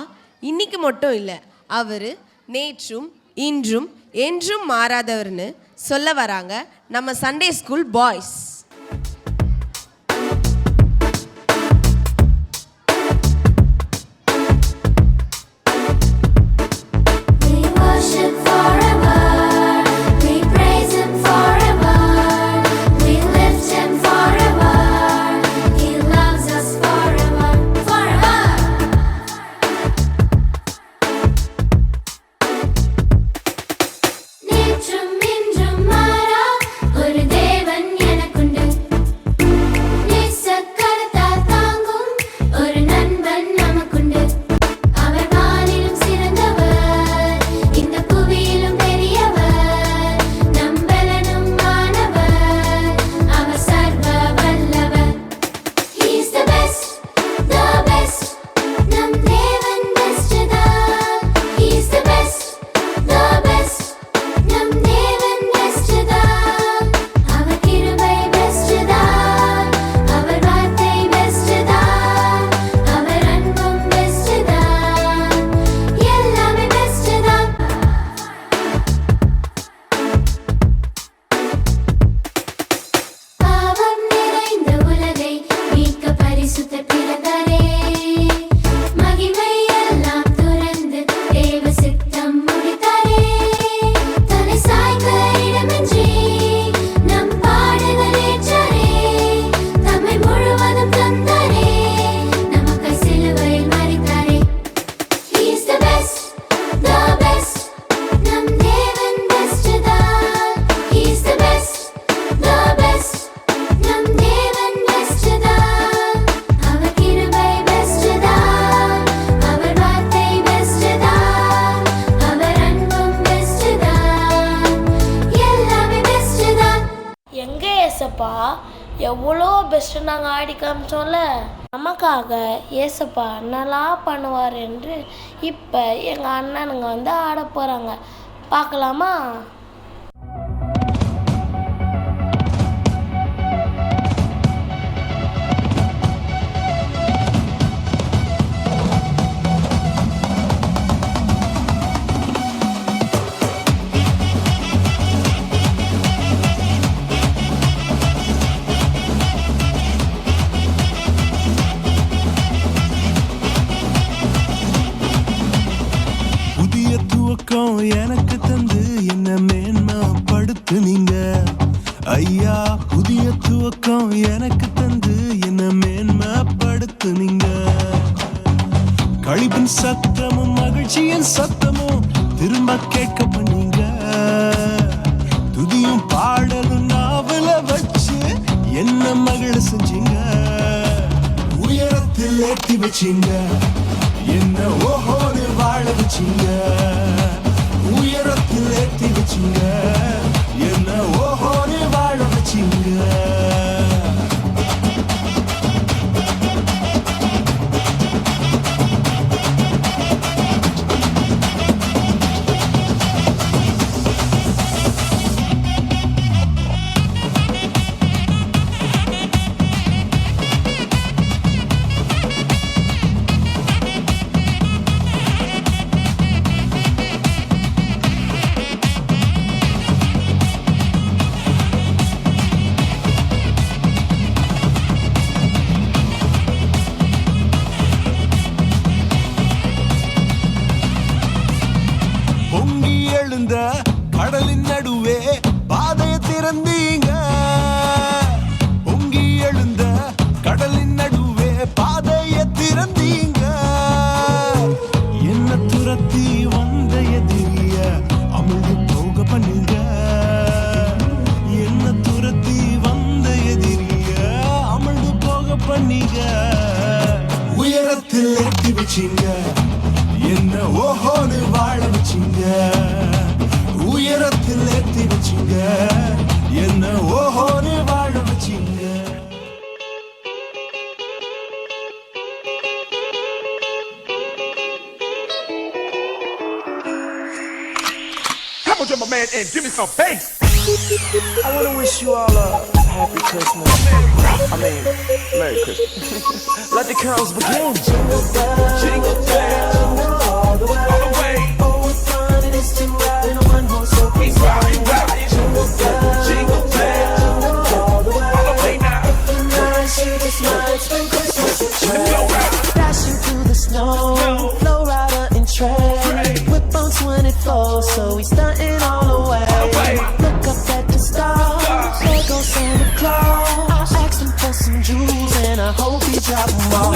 இன்னைக்கு மட்டும் இல்லை, அவர் நேற்றும் இன்றும் என்றும் மாறாதவர்னு சொல்ல வராங்க நம்ம Sunday school boys. We worship forever. We praise Him forever. We lift Him forever. He loves us forever, forever. நேற்றும் இன்றும் மாறா ஒரு தேவன் எனக்குண்டு. நேசக்கரத்தால் தாங்கும் ஒரு நண்பன் நமக்குண்டு. அவர் வானிலும் சிறந்தவர், இந்த புவியிலும் பெரியவர், நம்பலனும் மாணவர், அவர் சர்வ வல்லவர். He is the best, the best, நம் தேவன் best தான். He is the best, the best, நம் தேவன் best தான். அவர் கிருபை best தான், அவர் வார்த்தை best தான், அவர் அன்பும் best தான், எல்லாமே best தான். பாவம் நிறைந்த உலகை மீட்க பரிசுத்தர் பிறந்தாரே. மகிமை எல்லாம் துறந்து தேவ சித்தம் முடித்தாரே. தலை சாய்க்க இடமின்றி நம் பாடுகள் ஏற்றாரே. தம்மை முழுவதும் தந்தாரே, நமக்காய் சிலுவையில் மரித்தாரே. He is the best, the best, நம் தேவன் best தான். He is the best, the best, நம் தேவன் best தான். அவர் கிருபை best தான், அவர் வார்த்தை best தான், அவர் அன்பும் best தான், எல்லாமே best தான். எங்க ஏசப்பா எவ்வளோ பெஸ்ட்டு நாங்கள் ஆடி காமிச்சோம்ல. நமக்காக ஏசப்பா என்னலாம் பண்ணுவார் என்று இப்போ எங்கள் அண்ணனுங்க வந்து ஆட போகிறாங்க. பார்க்கலாமா? புதிய துவக்கம் எனக்கு தந்து என்ன மேன்மைப்படுத்துனீங்க ஐயா. புதிய துவக்கம் எனக்கு தந்து என்ன மேன்மைப்படுத்துனீங்க. களிப்பின் சத்தமும் மகிழ்ச்சியின் சத்தமும் திரும்ப கேட்க பண்ணீங்க. என்ன மகிழ செஞ்சீங்க, உயரத்தில் ஏற்றி வச்சீங்க, என்ன ஓஹோடு வாழ வச்சீங்க, உயரத்தில் ஏற்றி வச்சீங்க, என்ன ஓஹோடு வாழ வச்சீங்க. பொங்கி எழுந்த கடலின் நடுவே பாதைய திறந்தீங்க, பொங்கி எழுந்த கடலின் நடுவே பாதைய திறந்தீங்க, என்ன துரத்தி வந்த எதிரிய அமிழ்ந்து போக பண்ணீங்க, என்ன துரத்தி வந்த எதிரிய அமிழ்ந்து போக பண்ணீங்க, உயரத்தில் ஏற்றி வச்சீங்க, என்ன ஓஹோடு வாழ வச்சீங்க, உயரத்தில் ஏற்றி வச்சீங்க, என்ன ஓஹோடு வாழ வச்சீங்க. Come on, my man, and give me some bass. I want to wish you all a happy Christmas. Merry Christmas. Let the carols begin. Jingle bells, all the way. Oh, what fun it is to ride in a one-horse open sleigh. Jingle bells, all the way. If you're nice, you just might spend Christmas with you. Dashing through the snow, flow rider in Trey. Whip on 24, so he's stunting all the way. Look up at the stars, there goes Santa Claus. I asked him for some jewels and I hope he dropped them all.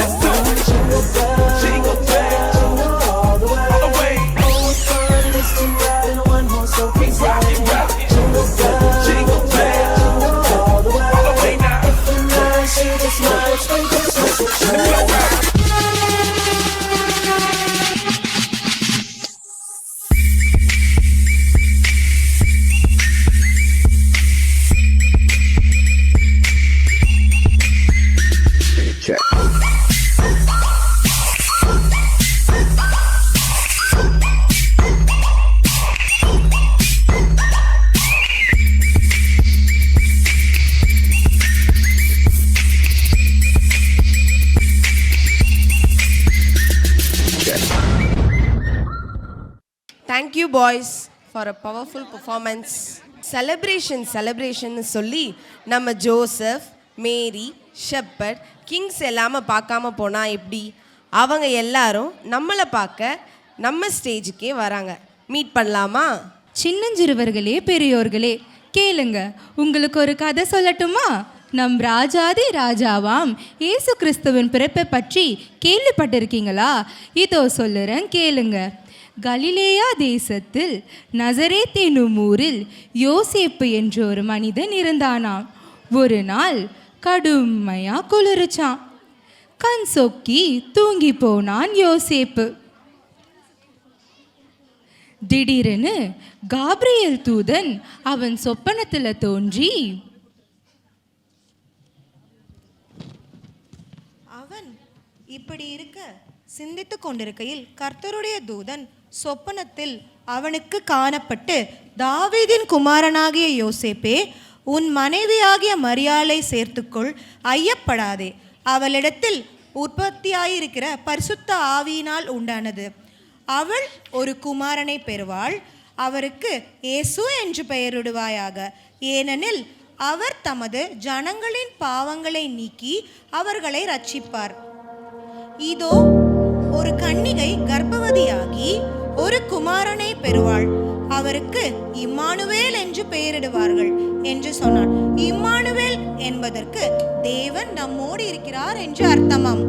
Jingle bells, all the way. Oh, what fun it is to ride in a one-horse open sleigh. Jingle bells, all the way. If you're nice, you just might spend Christmas with you. Check. Thank you boys for a powerful performance. Celebration சொல்லி நம்ம Joseph, மேரி, shepherd, Kings எல்லாமே பார்க்காம போனால் எப்படி? அவங்க எல்லாரும் நம்மளை பார்க்க நம்ம ஸ்டேஜுக்கே வராங்க. மீட் பண்ணலாமா? சின்னஞ்சிறுவர்களே பெரியோர்களே கேளுங்க, உங்களுக்கு ஒரு கதை சொல்லட்டுமா? நம் ராஜாதி ராஜாவாம் இயேசு கிறிஸ்துவின் பிறப்பை பற்றி கேள்விப்பட்டிருக்கீங்களா? இதோ சொல்லுறேன் கேளுங்க. கலிலேயா தேசத்தில் நசரேத் என்னும் ஊரில் யோசேப்பு என்ற ஒரு மனிதன் இருந்தானாம். ஒரு நாள் கடுமையா குளிர்ச்சான். கண் சொக்கி தூங்கி போனான் யோசேப்பு. திடீரென்னு காப்ரியேல் தூதன் அவன் சொப்பனத்தில் தோன்றி, அவன் இப்படி இருக்க சிந்தித்து கொண்டிருக்கையில் கர்த்தருடைய தூதன் சொப்பனத்தில் அவனுக்கு காணப்பட்டு, தாவீதின் குமாரனாகிய யோசேப்பே, உன் மனைவியாகிய மரியாளை சேர்த்துக்கொள், ஐயப்படாதே, அவளிடத்தில் உற்பத்தியாயிருக்கிற பரிசுத்த ஆவியினால் உண்டானது. அவள் ஒரு குமாரனை பெறுவாள், அவருக்கு இயேசு என்று பெயரிடுவாயாக. ஏனெனில் அவர் தமது ஜனங்களின் பாவங்களை நீக்கி அவர்களை ரட்சிப்பார். இதோ ஒரு கன்னிகை கர்ப்பவதியாகி ஒரு குமாரனை பெறுவாள், அவருக்கு இம்மானுவேல் என்று பெயரிடுவார்கள் என்று சொன்னான். இம்மானுவேல் என்பதற்கு தேவன் நம்மோடு இருக்கிறார் என்று அர்த்தமாம்.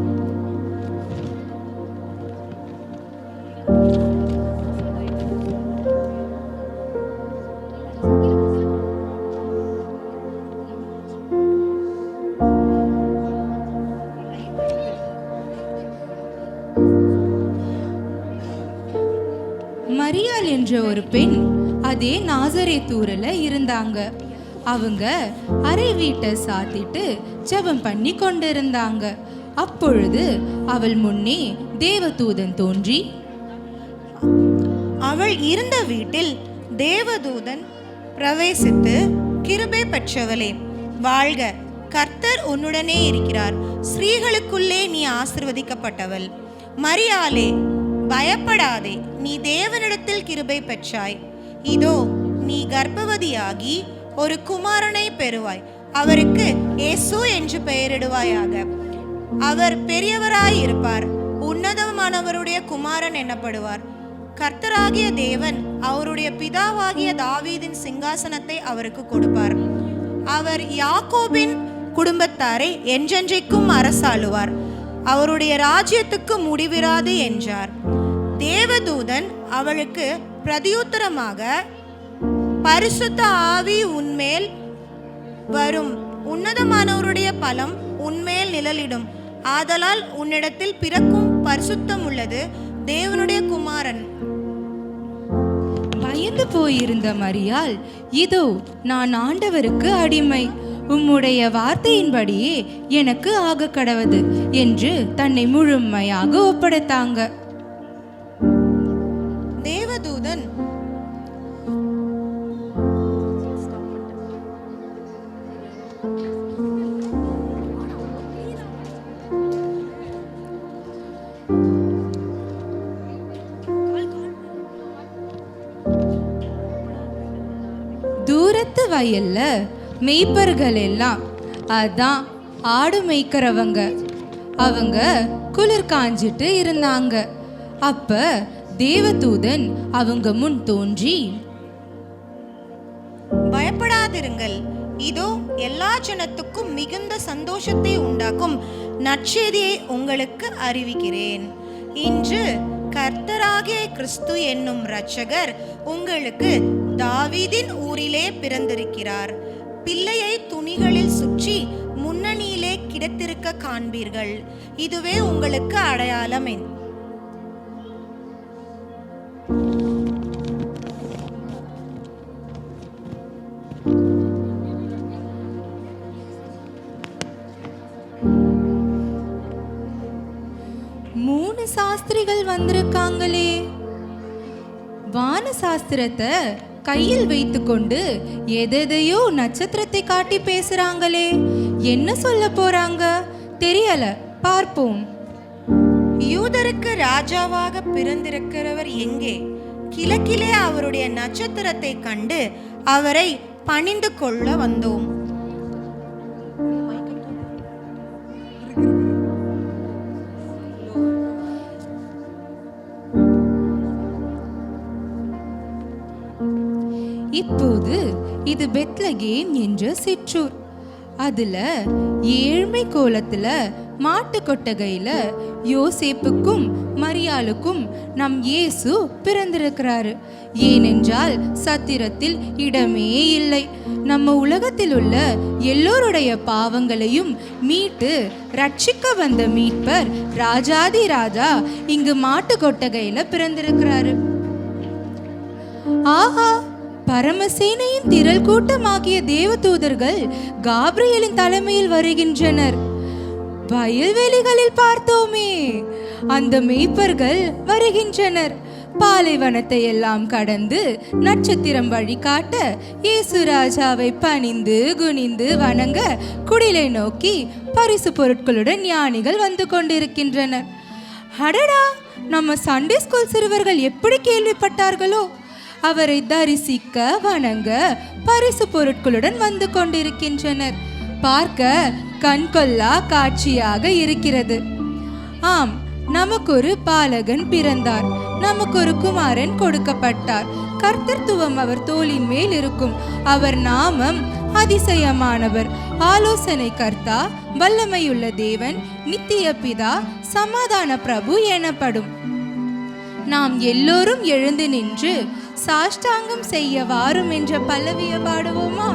மரியாள் என்ற ஒரு பெண் அதே நாசரேத்தூரில் இருந்தாங்க. அவங்க அறை வீட்டை சாத்திட்டு ஜெபம் பண்ணி கொண்டிருந்தாங்க. அப்பொழுது அவள் முன்னே தேவதூதன் தோன்றி, அவள் இருந்த வீட்டில் தேவதூதன் பிரவேசித்து, கிருபை பெற்றவளே வாழ்க, கர்த்தர் உன்னுடனே இருக்கிறார், ஸ்திரீகளுக்குள்ளே நீ ஆசீர்வதிக்கப்பட்டவள். மரியாளே பயப்படாதே, நீ தேவனிடத்தில் கிருபை பெற்றாய். இதோ நீ கர்ப்பவதியாகி ஒரு குமாரனை பெறுவாய். அவருக்கு இயேசு என்று பெயரிடுவாயாக. அவர் பெரியவராயிருப்பார், உன்னதமானவருடைய குமாரன் எனப்படுவார். கர்த்தராகிய தேவன் அவருடைய பிதாவாகிய தாவீதின் சிங்காசனத்தை அவருக்கு கொடுப்பார். அவர் யாக்கோபின் குடும்பத்தாரை என்றென்றைக்கும் அரசாளுவார். அவருடைய ராஜ்யத்துக்கு முடிவிராது என்றார். தேவதூதன் அவளுக்கு பிரதியுத்தரமாக, பரிசுத்த ஆவி உன்மேல் வரும், உன்னதமானவருடைய பலம் உன்மேல் நிழலிடும். ஆதலால் உன்னிடத்தில் பிறக்கும் பரிசுத்தம் உள்ளது தேவனுடைய குமாரன். பயந்து போயிருந்த மரியாள், இதோ நான் ஆண்டவருக்கு அடிமை, உம்முடைய வார்த்தையின்படியே எனக்கு ஆக கடவது என்று தன்னை முழுமையாக ஒப்படைத்தாங்க. தேவதூதன் தூரத்து வயல்ல மெய்ப்பர்கள் எல்லாம், அதான் ஆடு மேய்க்கிறவங்க, அவங்க குளிர் காஞ்சிட்டு இருந்தாங்க. அப்ப தேவதூதன் அவங்க முன் தோன்றி, பயப்படாதிருங்கள், இதோ எல்லா ஜனத்துக்கும் மிகுந்த சந்தோஷத்தை உண்டாக்கும் நற்செய்தியை உங்களுக்கு அறிவிக்கிறேன். இன்று கர்த்தராகிய கிறிஸ்து என்னும் இரட்சகர் உங்களுக்கு தாவீதின் ஊரிலே பிறந்திருக்கிறார். பிள்ளையை துணிகளில் சுற்றி முன்னணியிலே கிடத்திருக்க காண்பீர்கள். இதுவே உங்களுக்கு அடையாளம். மூணு சாஸ்திரிகள் வந்திருக்காங்களே, வான சாஸ்திரத்தை கையில் வைத்துக்கொண்டு எதையோ நட்சத்திரத்தை காட்டி பேசுறாங்களே, என்ன சொல்ல போறாங்க தெரியல, பார்ப்போம். யூதருக்கு ராஜாவாக பிறந்திருக்கிறவர் எங்கே? கிழக்கிலே அவருடைய நட்சத்திரத்தை கண்டு அவரை பணிந்து கொள்ள வந்தோம். இப்போது இது பெத்லகேம் என்ற சிற்றூர். அதுல ஏழ்மை கோலத்துல மாட்டு கொட்டகையில யோசேப்புக்கும் மரியாளுக்கும் நம் இயேசு பிறந்திருக்கிறாரு. ஏனென்றால் சத்திரத்தில் இடமே இல்லை. நம்ம உலகத்தில் உள்ள எல்லோருடைய பாவங்களையும் மீட்டு ரட்சிக்க வந்த மீட்பர் ராஜாதி ராஜா இங்கு மாட்டு கொட்டகையில பிறந்திருக்கிறாரு. ஆஹா, பரமசேனையின் திரள் கூட்டமாகிய தேவதூதர்கள் காப்ரியலின் தலைமையில் வருகின்றனர். வயல்வெளிகளில் பார்த்தோமே, அந்த மேய்ப்பர்கள் வருகின்றனர். பாலைவனத்தை எல்லாம் கடந்து நட்சத்திரம் வழிகாட்ட இயேசு ராஜாவை பணிந்து குனிந்து வணங்க குடிலை நோக்கி பரிசு பொருட்களுடன் ஞானிகள் வந்து கொண்டிருக்கின்றனர். அடடா, நம்ம சண்டே ஸ்கூல் சிறுவர்கள் எப்படி கேள்விப்பட்டார்களோ, அவரை தரிசிக்க வணங்க பரிசு பொருட்களுடன் வந்து கொண்டிருக்கின்றனர். பார்க்க கண்கொள்ளா காட்சியாக இருக்கிறது. ஆம், நமக்கு ஒரு பாலகன் பிறந்தார், நமக்கு ஒரு குமாரன் கொடுக்கப்பட்டார். கர்த்தத்துவம் அவர் தோளின் மேல் இருக்கும். அவர் நாமம் அதிசயமானவர், ஆலோசனை கர்த்தா, வல்லமையுள்ள தேவன், நித்திய பிதா, சமாதான பிரபு எனப்படும். நாம் எல்லோரும் எழுந்து நின்று சாஷ்டாங்கம் செய்ய வாரும் என்ற பல்லவியை பாடுவோமா?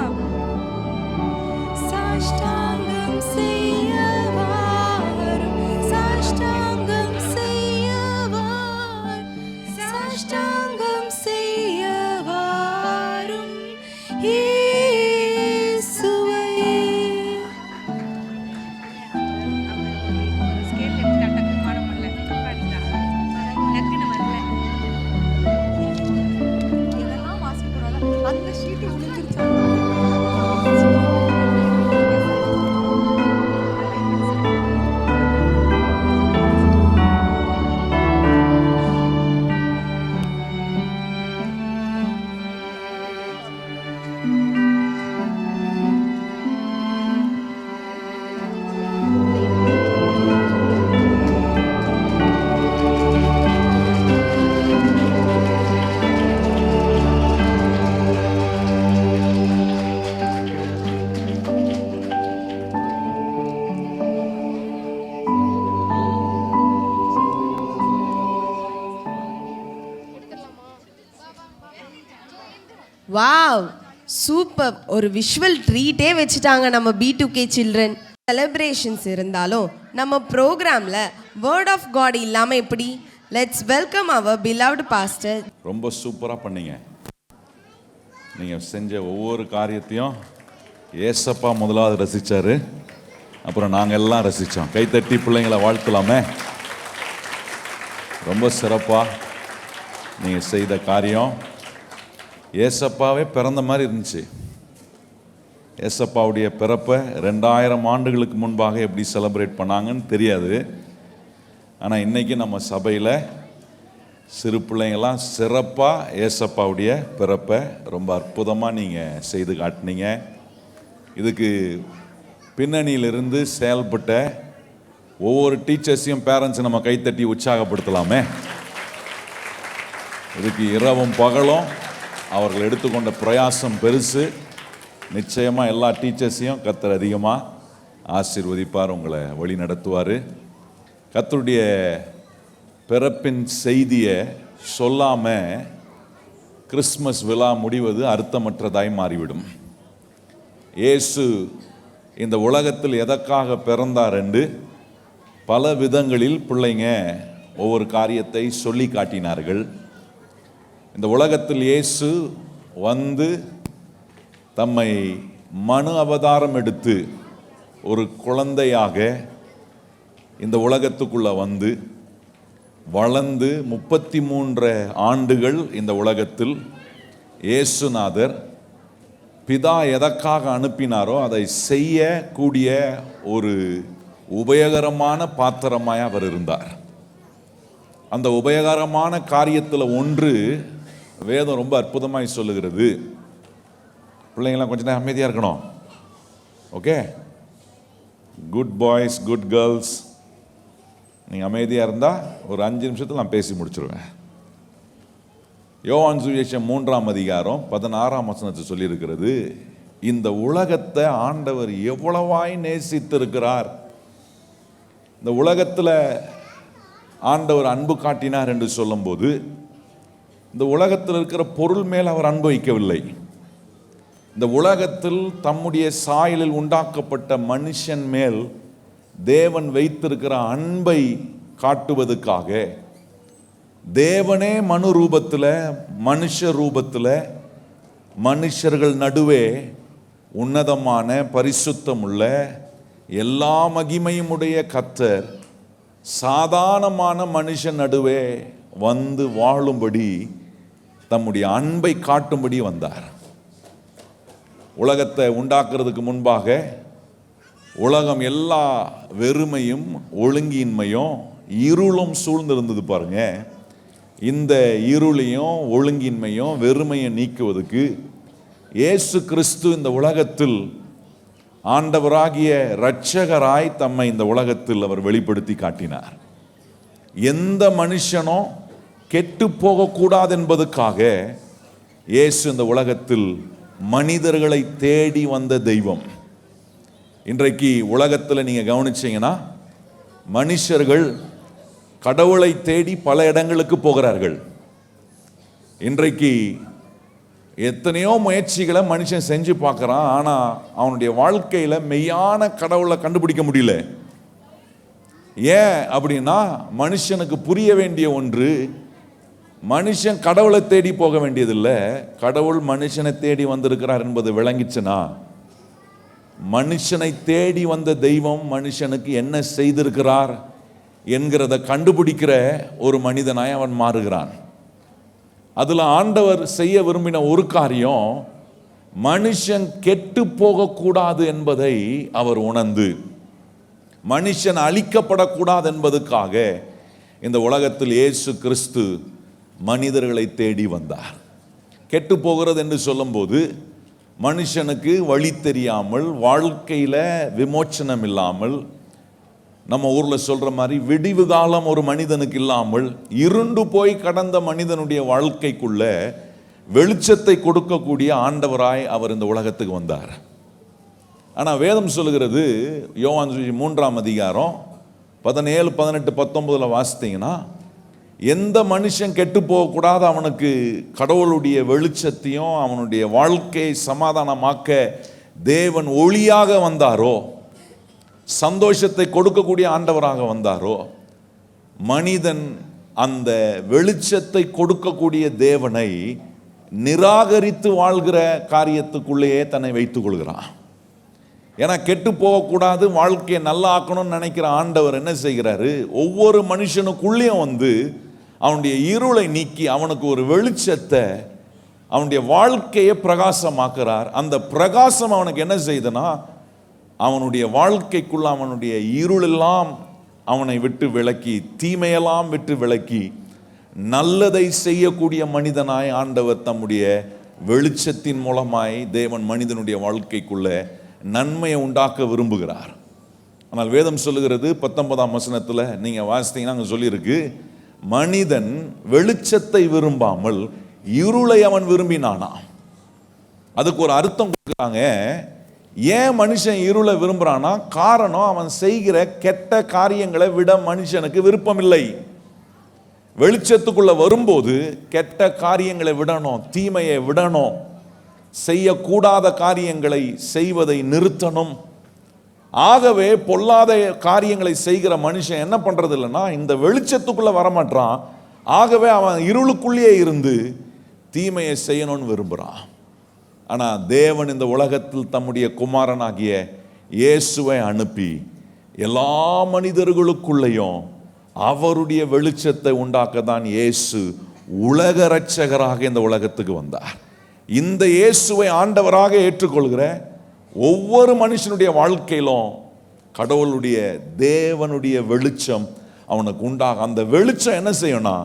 சாஷ்டாங்கம் செய்ய வாரும், சாஷ்டாங்கம் செய்ய வாரும், சாஷ்டாங்கம் வாவ், சூப்பர். ஒரு விஷுவல் ட்ரீட்டே வச்சுட்டாங்க நம்ம B2K சில்ட்ரன். செலிப்ரேஷன்ஸ் இருந்தாலும் நம்ம ப்ரோக்ராமில் வேர்ட் ஆஃப் காட் இல்லாமல் எப்படி? Let's welcome our beloved pastor. ரொம்ப சூப்பராக பண்ணீங்க. நீங்கள் செஞ்ச ஒவ்வொரு காரியத்தையும் ஏசப்பா முதலாவது ரசித்தார், அப்புறம் நாங்கள் எல்லாம் ரசித்தோம். கைத்தட்டி பிள்ளைங்களை வாழ்த்தலாமே. ரொம்ப சிறப்பாக நீங்கள் செய்த காரியம் ஏசப்பாவே பிறந்த மாதிரி இருந்துச்சு. ஏசப்பாவுடைய பிறப்பை 2000 ஆண்டுகளுக்கு முன்பாக எப்படி செலிப்ரேட் பண்ணாங்கன்னு தெரியாது. ஆனால் இன்றைக்கி நம்ம சபையில் சிறு பிள்ளைங்கள்லாம் சிறப்பாக ஏசப்பாவுடைய பிறப்பை ரொம்ப அற்புதமாக நீங்கள் செய்து காட்டினீங்க. இதுக்கு பின்னணியிலிருந்து செயல்பட்ட ஒவ்வொரு டீச்சர்ஸையும் பேரண்ட்ஸை நம்ம கைத்தட்டி உற்சாகப்படுத்தலாமே. இதுக்கு இரவும் பகலும் அவர்கள் எடுத்துக்கொண்ட பிரயாசம் பெருசு. நிச்சயமாக எல்லா டீச்சர்ஸையும் கர்த்தர் அதிகமாக ஆசீர்வதிப்பார், உங்களை வழி நடத்துவார். கர்த்தருடைய பிறப்பின் செய்தியை சொல்லாமல் கிறிஸ்மஸ் விழா முடிவது அர்த்தமற்றதாய் மாறிவிடும். இயேசு இந்த உலகத்தில் எதற்காக பிறந்தார் என்று பல விதங்களில் பிள்ளைங்க ஒவ்வொரு காரியத்தை சொல்லி காட்டினார்கள். இந்த உலகத்தில் இயேசு வந்து தம்மை மனு அவதாரம் எடுத்து ஒரு குழந்தையாக இந்த உலகத்துக்குள்ளே வந்து வளர்ந்து 33 ஆண்டுகள் இந்த உலகத்தில் இயேசுநாதர் பிதா எதற்காக அனுப்பினாரோ அதை செய்யக்கூடிய ஒரு உபயோகரமான பாத்திரமாய் அவர் இருந்தார். அந்த உபயோகரமான காரியத்தில் ஒன்று வேதம் ரொம்ப அற்புதமாய் சொல்லுகிறது. பிள்ளைங்களாம் கொஞ்ச நேரம் அமைதியாக இருக்கணும். Okay, good boys, good girls, நீங்கள் அமைதியாக இருந்தால் ஒரு 5 நிமிஷத்தில் நான் பேசி முடிச்சிருவேன். யோவான் சுவிசேஷம் 3ஆம் அதிகாரம் 16ஆம் வசனத்தை சொல்லியிருக்கிறது, இந்த உலகத்தை ஆண்டவர் எவ்வளவாய் நேசித்திருக்கிறார். இந்த உலகத்தில் ஆண்டவர் அன்பு காட்டினார் என்று சொல்லும்போது இந்த உலகத்தில் இருக்கிற பொருள் மேல் அவர் அன்பு வைக்கவில்லை. இந்த உலகத்தில் தம்முடைய சாயலில் உண்டாக்கப்பட்ட மனுஷன் மேல் தேவன் வைத்திருக்கிற அன்பை காட்டுவதற்காக தேவனே மனு ரூபத்தில் மனுஷ ரூபத்தில் மனுஷர்கள் நடுவே உன்னதமான பரிசுத்தமுள்ள எல்லா மகிமையும் உடைய கர்த்தர் சாதாரணமான மனுஷன் நடுவே வந்து வாழும்படி தம்முடைய அன்பை காட்டும்படி வந்தார். உலகத்தை உண்டாக்குறதுக்கு முன்பாக உலகம் எல்லா வெறுமையும் ஒழுங்கின்மையும் இருளும் சூழ்ந்திருந்தது பாருங்க. இந்த இருளையும் ஒழுங்கின்மையும் வெறுமையை நீக்குவதற்கு இயேசு கிறிஸ்து இந்த உலகத்தில் ஆண்டவராகிய இரட்சகராய் தம்மை இந்த உலகத்தில் அவர் வெளிப்படுத்தி காட்டினார். எந்த மனுஷனும் கெட்டு போகக்கூடாது என்பதற்காக இயேசு இந்த உலகத்தில் மனிதர்களை தேடி வந்த தெய்வம். இன்றைக்கு உலகத்தில் நீங்கள் கவனிச்சீங்கன்னா மனுஷர்கள் கடவுளை தேடி பல இடங்களுக்கு போகிறார்கள். இன்றைக்கு எத்தனையோ முயற்சிகளை மனுஷன் செஞ்சு பார்க்குறான், ஆனால் அவனுடைய வாழ்க்கையில் மெய்யான கடவுளை கண்டுபிடிக்க முடியல. ஏன் அப்படின்னா மனுஷனுக்கு புரிய வேண்டிய ஒன்று, மனுஷன் கடவுளை தேடி போக வேண்டியதில்லை, கடவுள் மனுஷனை தேடி வந்திருக்கிறார் என்பது விளங்கிச்சுன்னா மனுஷனை தேடி வந்த தெய்வம் மனுஷனுக்கு என்ன செய்திருக்கிறார் என்கிறத கண்டுபிடிக்கிற ஒரு மனிதனாய் அவன் மாறுகிறான். அதில் ஆண்டவர் செய்ய விரும்பின ஒரு காரியம், மனுஷன் கெட்டு போகக்கூடாது என்பதை அவர் உணர்ந்து மனுஷன் அழிக்கப்படக்கூடாது என்பதற்காக இந்த உலகத்தில் இயேசு கிறிஸ்து மனிதர்களை தேடி வந்தார். கெட்டு போகிறது என்று சொல்லும்போது மனுஷனுக்கு வழி தெரியாமல், வாழ்க்கையில் விமோச்சனம் இல்லாமல், நம்ம ஊரில் சொல்கிற மாதிரி விடிவு காலம் ஒரு மனிதனுக்கு இல்லாமல் இருண்டு போய் கடந்த மனிதனுடைய வாழ்க்கைக்குள்ள வெளிச்சத்தை கொடுக்கக்கூடிய ஆண்டவராய் அவர் இந்த உலகத்துக்கு வந்தார். ஆனால் வேதம் சொல்லுகிறது, யோவான் 3ஆம் அதிகாரம் 17, 18, 19 வாசித்தீங்கன்னா, எந்த மனுஷன் கெட்டு போகக்கூடாது, அவனுக்கு கடவுளுடைய வெளிச்சத்தையும் அவனுடைய வாழ்க்கையை சமாதானமாக்க தேவன் ஒளியாக வந்தாரோ, சந்தோஷத்தை கொடுக்கக்கூடிய ஆண்டவராக வந்தாரோ, மனிதன் அந்த வெளிச்சத்தை கொடுக்கக்கூடிய தேவனை நிராகரித்து வாழ்கிற காரியத்துக்குள்ளேயே தன்னை வைத்துக் கொள்கிறான். ஏன்னா கெட்டு போகக்கூடாது, வாழ்க்கையை நல்லா ஆக்கணும்னு நினைக்கிற ஆண்டவர் என்ன செய்கிறாரு, ஒவ்வொரு மனுஷனுக்குள்ளேயும் வந்து அவனுடைய இருளை நீக்கி அவனுக்கு ஒரு வெளிச்சத்தை, அவனுடைய வாழ்க்கையை பிரகாசமாக்குறார். அந்த பிரகாசம் அவனுக்கு என்ன செய்யுதுன்னா, அவனுடைய வாழ்க்கைக்குள்ள அவனுடைய இருளெல்லாம் அவனை விட்டு விலக்கி, தீமையெல்லாம் விட்டு விலக்கி, நல்லதை செய்யக்கூடிய மனிதனாய் ஆண்டவர் தம்முடைய வெளிச்சத்தின் மூலமாய் தேவன் மனிதனுடைய வாழ்க்கைக்குள்ள நன்மையை உண்டாக்க விரும்புகிறார். ஆனால் வேதம் சொல்லுகிறது 19ஆம் வசனத்தில் நீங்கள் வாசித்தீங்கன்னா அங்கே சொல்லியிருக்கு, மனிதன் வெளிச்சத்தை விரும்பாமல் இருளை அவன் விரும்பினானா. அதுக்கு ஒரு அர்த்தம் கொடுக்குறாங்க. ஏன் மனுஷன் இருளை விரும்புறானா, காரணம் அவன் செய்கிற கெட்ட காரியங்களை விட மனுஷனுக்கு விருப்பம் இல்லை. வெளிச்சத்துக்குள்ள வரும்போது கெட்ட காரியங்களை விடணும், தீமையை விடணும், செய்யக்கூடாத காரியங்களை செய்வதை நிறுத்தணும். ஆகவே பொல்லாத காரியங்களை செய்கிற மனுஷன் என்ன பண்றது இல்லைன்னா, இந்த வெளிச்சத்துக்குள்ள வரமாட்டான். ஆகவே அவன் இருளுக்குள்ளேயே இருந்து தீமையை செய்யணும்னு விரும்புகிறான். ஆனால் தேவன் இந்த உலகத்தில் தம்முடைய குமாரனாகிய இயேசுவை அனுப்பி எல்லா மனிதர்களுக்குள்ளேயும் அவருடைய வெளிச்சத்தை உண்டாக்க தான் இயேசு உலக இரட்சகராக இந்த உலகத்துக்கு வந்தார். இந்த இயேசுவை ஆண்டவராக ஏற்றுக்கொள்கிற ஒவ்வொரு மனுஷனுடைய வாழ்க்கையிலும் கடவுளுடைய தேவனுடைய வெளிச்சம் அவனுக்கு உண்டாக, அந்த வெளிச்சம் என்ன செய்யணும்னா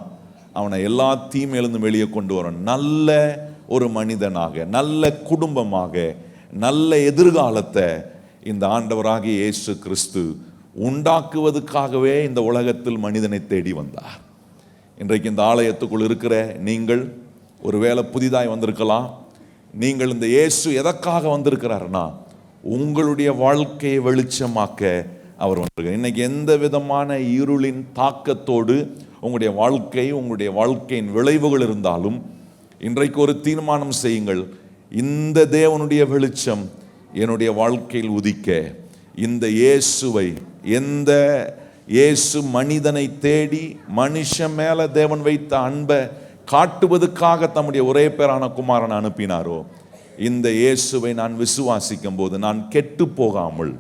அவனை எல்லா தீமையிலிருந்து வெளியே கொண்டு வரும். நல்ல ஒரு மனிதனாக, நல்ல குடும்பமாக, நல்ல எதிர்காலத்தை இந்த ஆண்டவராகிய இயேசு கிறிஸ்து உண்டாக்குவதற்காகவே இந்த உலகத்தில் மனிதனை தேடி வந்தார். இன்றைக்கு இந்த ஆலயத்துக்குள் இருக்கிற நீங்கள் ஒருவேளை புதிதாய் வந்திருக்கலாம். நீங்கள் இந்த இயேசு எதற்காக வந்திருக்கிறாருன்னா, உங்களுடைய வாழ்க்கையை வெளிச்சமாக்க அவர் வந்திருக்கார். இன்னைக்கு எந்த விதமான இருளின் தாக்கத்தோடு உங்களுடைய வாழ்க்கையின் விளைவுகள் இருந்தாலும் இன்றைக்கு ஒரு தீர்மானம் செய்யுங்கள். இந்த தேவனுடைய வெளிச்சம் என்னுடைய வாழ்க்கையில் உதிக்க, இந்த இயேசுவை, எந்த இயேசு மனிதனை தேடி மனுஷன் மேல தேவன் வைத்த அன்பை காட்டுவதற்காக தம்முடைய ஒரே பேரான குமாரன் அனுப்பினாரோ, இந்த இயேசுவை நான் விசுவாசிக்கும் போது நான் கெட்டு போகாமல்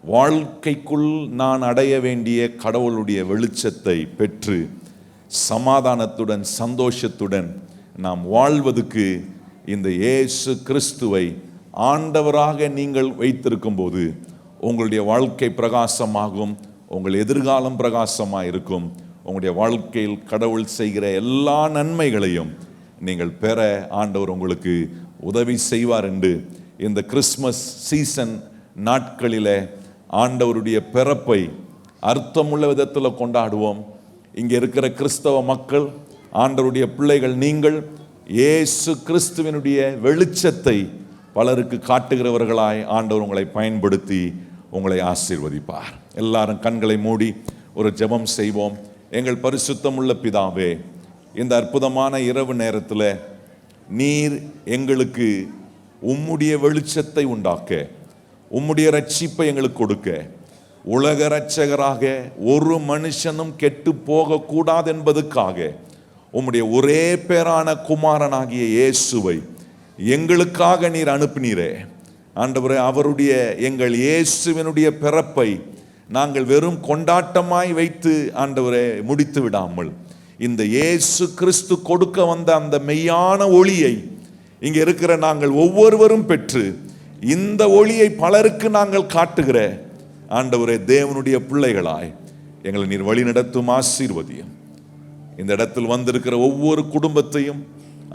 வாழ்க்கைக்குள் நான் அடைய வேண்டிய கடவுளுடைய வெளிச்சத்தை பெற்று சமாதானத்துடன் சந்தோஷத்துடன் நாம் வாழ்வதற்கு இந்த இயேசு கிறிஸ்துவை ஆண்டவராக நீங்கள் வைத்திருக்கும் போது உங்களுடைய வாழ்க்கை பிரகாசமாகும், உங்கள் எதிர்காலம் பிரகாசமாக இருக்கும். உங்களுடைய வாழ்க்கையில் கடவுள் செய்கிற எல்லா நன்மைகளையும் நீங்கள் பெற ஆண்டவர் உங்களுக்கு உதவி செய்வார் என்று இந்த கிறிஸ்மஸ் சீசன் நாட்களில் ஆண்டவருடைய பிறப்பை அர்த்தமுள்ள விதத்தில் கொண்டாடுவோம். இங்கே இருக்கிற கிறிஸ்தவ மக்கள், ஆண்டவருடைய பிள்ளைகள், நீங்கள் இயேசு கிறிஸ்துவினுடைய வெளிச்சத்தை பலருக்கு காட்டுகிறவர்களாய் ஆண்டவர் உங்களை பயன்படுத்தி உங்களை ஆசீர்வதிப்பார். எல்லாரும் கண்களை மூடி ஒரு ஜெபம் செய்வோம். எங்கள் பரிசுத்தமுள்ள பிதாவே, இந்த அற்புதமான இரவு நேரத்தில் நீர் எங்களுக்கு உம்முடைய வெளிச்சத்தை உண்டாக்க, உம்முடைய ரட்சிப்பை எங்களுக்கு கொடுக்க, உலக இரட்சகராக ஒரு மனுஷனும் கெட்டு போகக்கூடாது என்பதற்காக உம்முடைய ஒரே பேரான குமாரனாகிய இயேசுவை எங்களுக்காக நீர் அனுப்பினீரே ஆண்டவரே. அவருடைய எங்கள் இயேசுவினுடைய பிறப்பை நாங்கள் வெறும் கொண்டாட்டமாய் வைத்து ஆண்டவரே முடித்து விடாமல், இந்த இயேசு கிறிஸ்து கொடுக்க வந்த அந்த மெய்யான ஒளியை இங்கே இருக்கிற நாங்கள் ஒவ்வொருவரும் பெற்று இந்த ஒளியை பலருக்கு நாங்கள் காட்டுகிற ஆண்டவரே தேவனுடைய பிள்ளைகளாய் எங்களை நீர் வழிநடத்தும் ஆசீர்வதியும். இந்த இடத்தில் வந்திருக்கிற ஒவ்வொரு குடும்பத்தையும்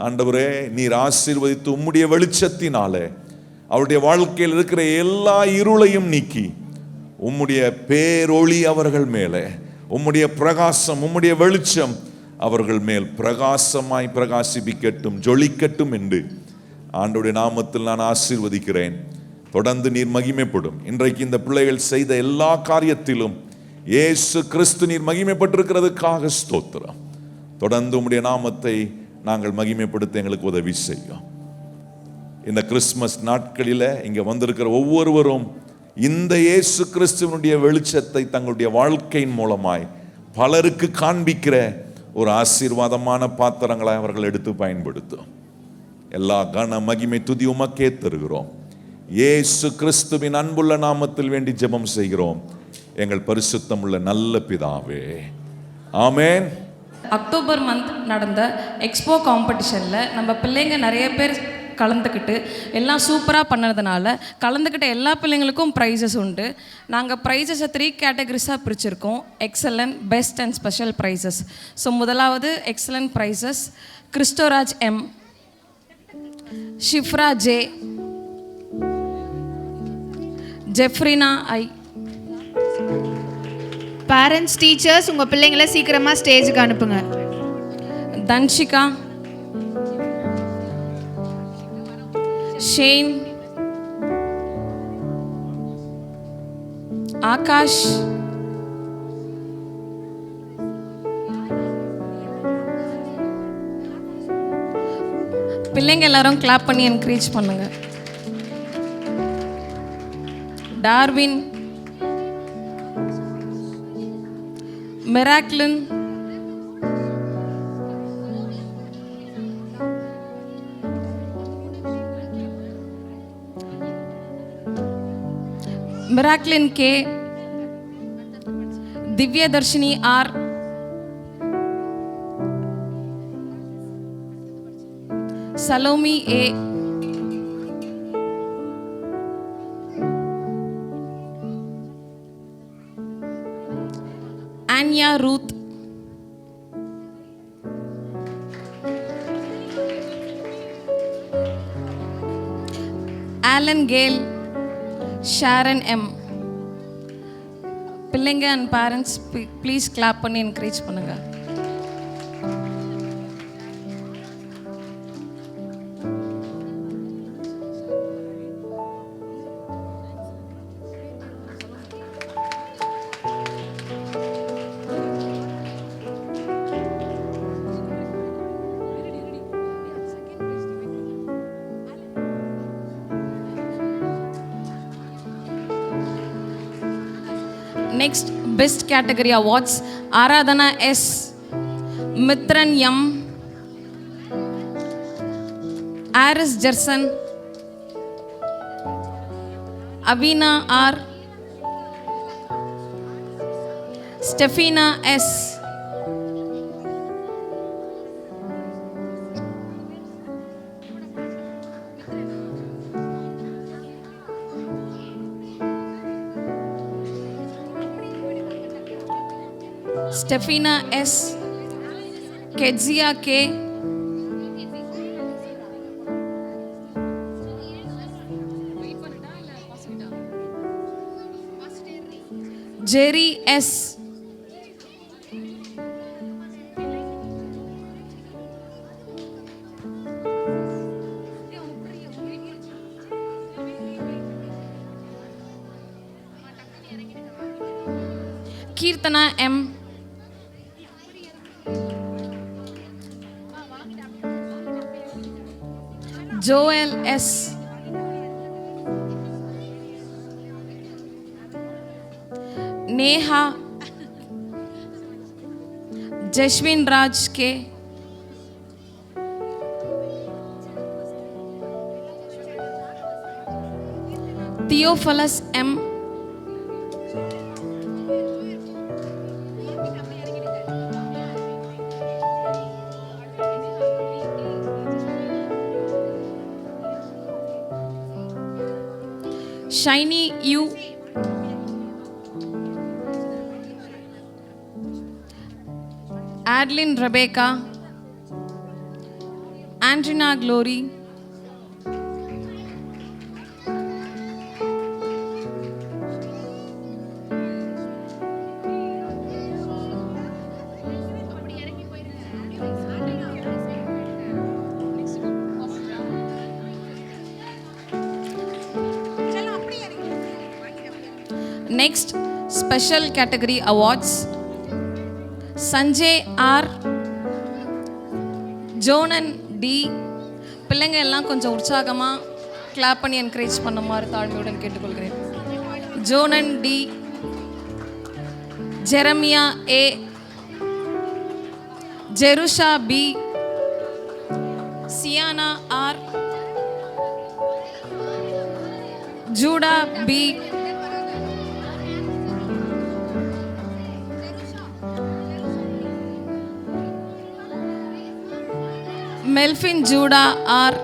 ஆண்டவரே நீர் ஆசீர்வதித்து உம்முடைய வெளிச்சத்தினாலே அவருடைய வாழ்க்கையில் இருக்கிற எல்லா இருளையும் நீக்கி உம்முடைய பேரொளி அவர்கள் மேலே, உம்முடைய பிரகாசம், உம்முடைய வெளிச்சம் அவர்கள் மேல் பிரகாசமாய் பிரகாசிப்பிக்கட்டும், ஜொலிக்கட்டும் என்று ஆண்டவருடைய நாமத்தில் நான் ஆசீர்வதிக்கிறேன். தொடர்ந்து நீர் மகிமைப்படும். இன்றைக்கு இந்த பிள்ளைகள் செய்த எல்லா காரியத்திலும் இயேசு கிறிஸ்து நீர் மகிமைப்பட்டிருக்கிறதுக்காக ஸ்தோத்திரம். தொடர்ந்து உம்முடைய நாமத்தை நாங்கள் மகிமைப்படுத்த எங்களுக்கு உதவி செய்யும். இந்த கிறிஸ்மஸ் நாட்களில் இங்கே வந்திருக்கிற ஒவ்வொருவரும் இந்த இயேசு கிறிஸ்துவனுடைய வெளிச்சத்தை தங்களுடைய வாழ்க்கையின் மூலமாய் பலருக்கு காண்பிக்கிற ஒரு ஆசீர்வாதமான பாத்திரங்களாய் அவர்கள் எடுத்து பயன்படுத்தும். எல்லா கன மகிமை துதி உமக்கே தருகிறோம். இயேசு கிறிஸ்துவின் அன்புள்ள நாமத்தில் வேண்டி ஜெபம் செய்கிறோம் எங்கள் பரிசுத்தம் உள்ள நல்ல பிதாவே, ஆமேன். அக்டோபர் மந்த் நடந்த எக்ஸ்போ காம்படிஷனில் நம்ம பிள்ளைங்க நிறைய பேர் கலந்துக்கிட்டு எல்லாம் சூப்பராக பண்ணதுனால கலந்துக்கிட்ட எல்லா பிள்ளைங்களுக்கும் ப்ரைஸஸ் உண்டு. நாங்கள் ப்ரைஸஸை 3 கேட்டகரிஸாக பிரிச்சிருக்கோம்: excellent, best and special prizes. So முதலாவது excellent prizes Christoraj M, Shifra J, Jeffrina I. Parents, teachers உங்கள் பிள்ளைங்களை சீக்கிரமாக ஸ்டேஜுக்கு அனுப்புங்க. தன்ஷிகா, ஷேன், ஆகாஷ், பிள்ளைங்க எல்லாரும் கிளாப் பண்ணி என்கரேஜ் பண்ணுங்க. Darwin, Miraclin, Miraclin K, Divyadharshini R, Salome A, Anya Ruth, Alan Gale, Sharon M. பிள்ளைங்க அண்ட் பேரண்ட்ஸ் ப்ளீஸ் கிளாப் பண்ணி என்கரேஜ் பண்ணுங்க. Next, Best Category Awards: Aradhana S, Mithran M, Aris Jerson, Avina R, Stefina S, Stefina S, Kezia K, Jerry S, Kirtana M, Joel S, Neha, Jashwin Raj K, Theophilus M, Shiny U, Adeline Rebecca, Andrina Glory, Next, Special Category Awards: Sanjay R, ஜோனன் D. பிள்ளைங்க எல்லாம் கொஞ்சம் உற்சாகமாக clap பண்ணி encourage பண்ணுமாறு தாழ்மையுடன் கேட்டுக்கொள்கிறேன். Jonan D. Jeremiah A. Jerusha P. Siana R. Judah P. Melfin Judah R.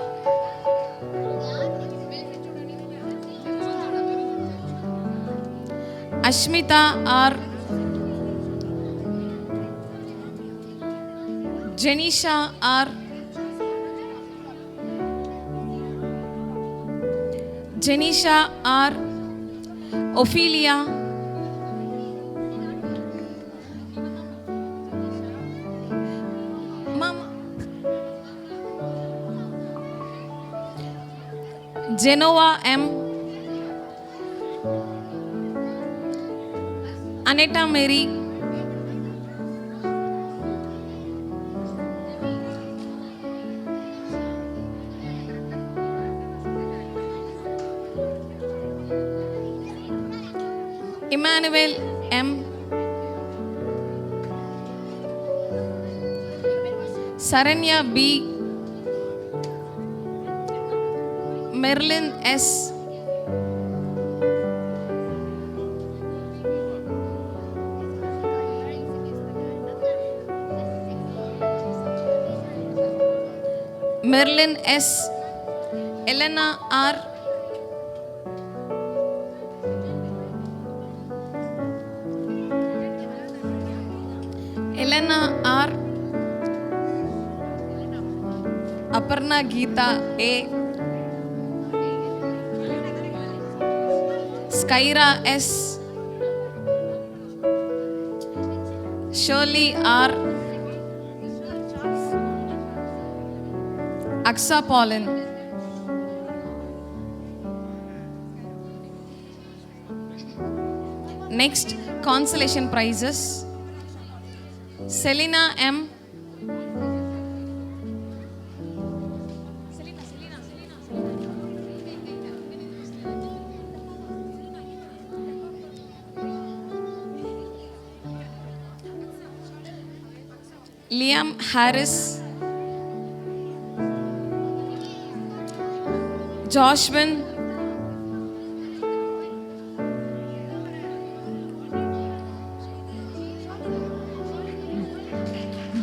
Ashmitha R. Jenisha R. Jenisha R. Ophelia. Jenova M. Annetta Mary. Emmanuel M. Saranya P. Merlin S. Merlin S. Elena R. Elena R. Aparna Geetha A. Skyra S. Sholy R. Aksa Balan. Next, consolation prizes. Selina M. Liam Harris. Joshvin.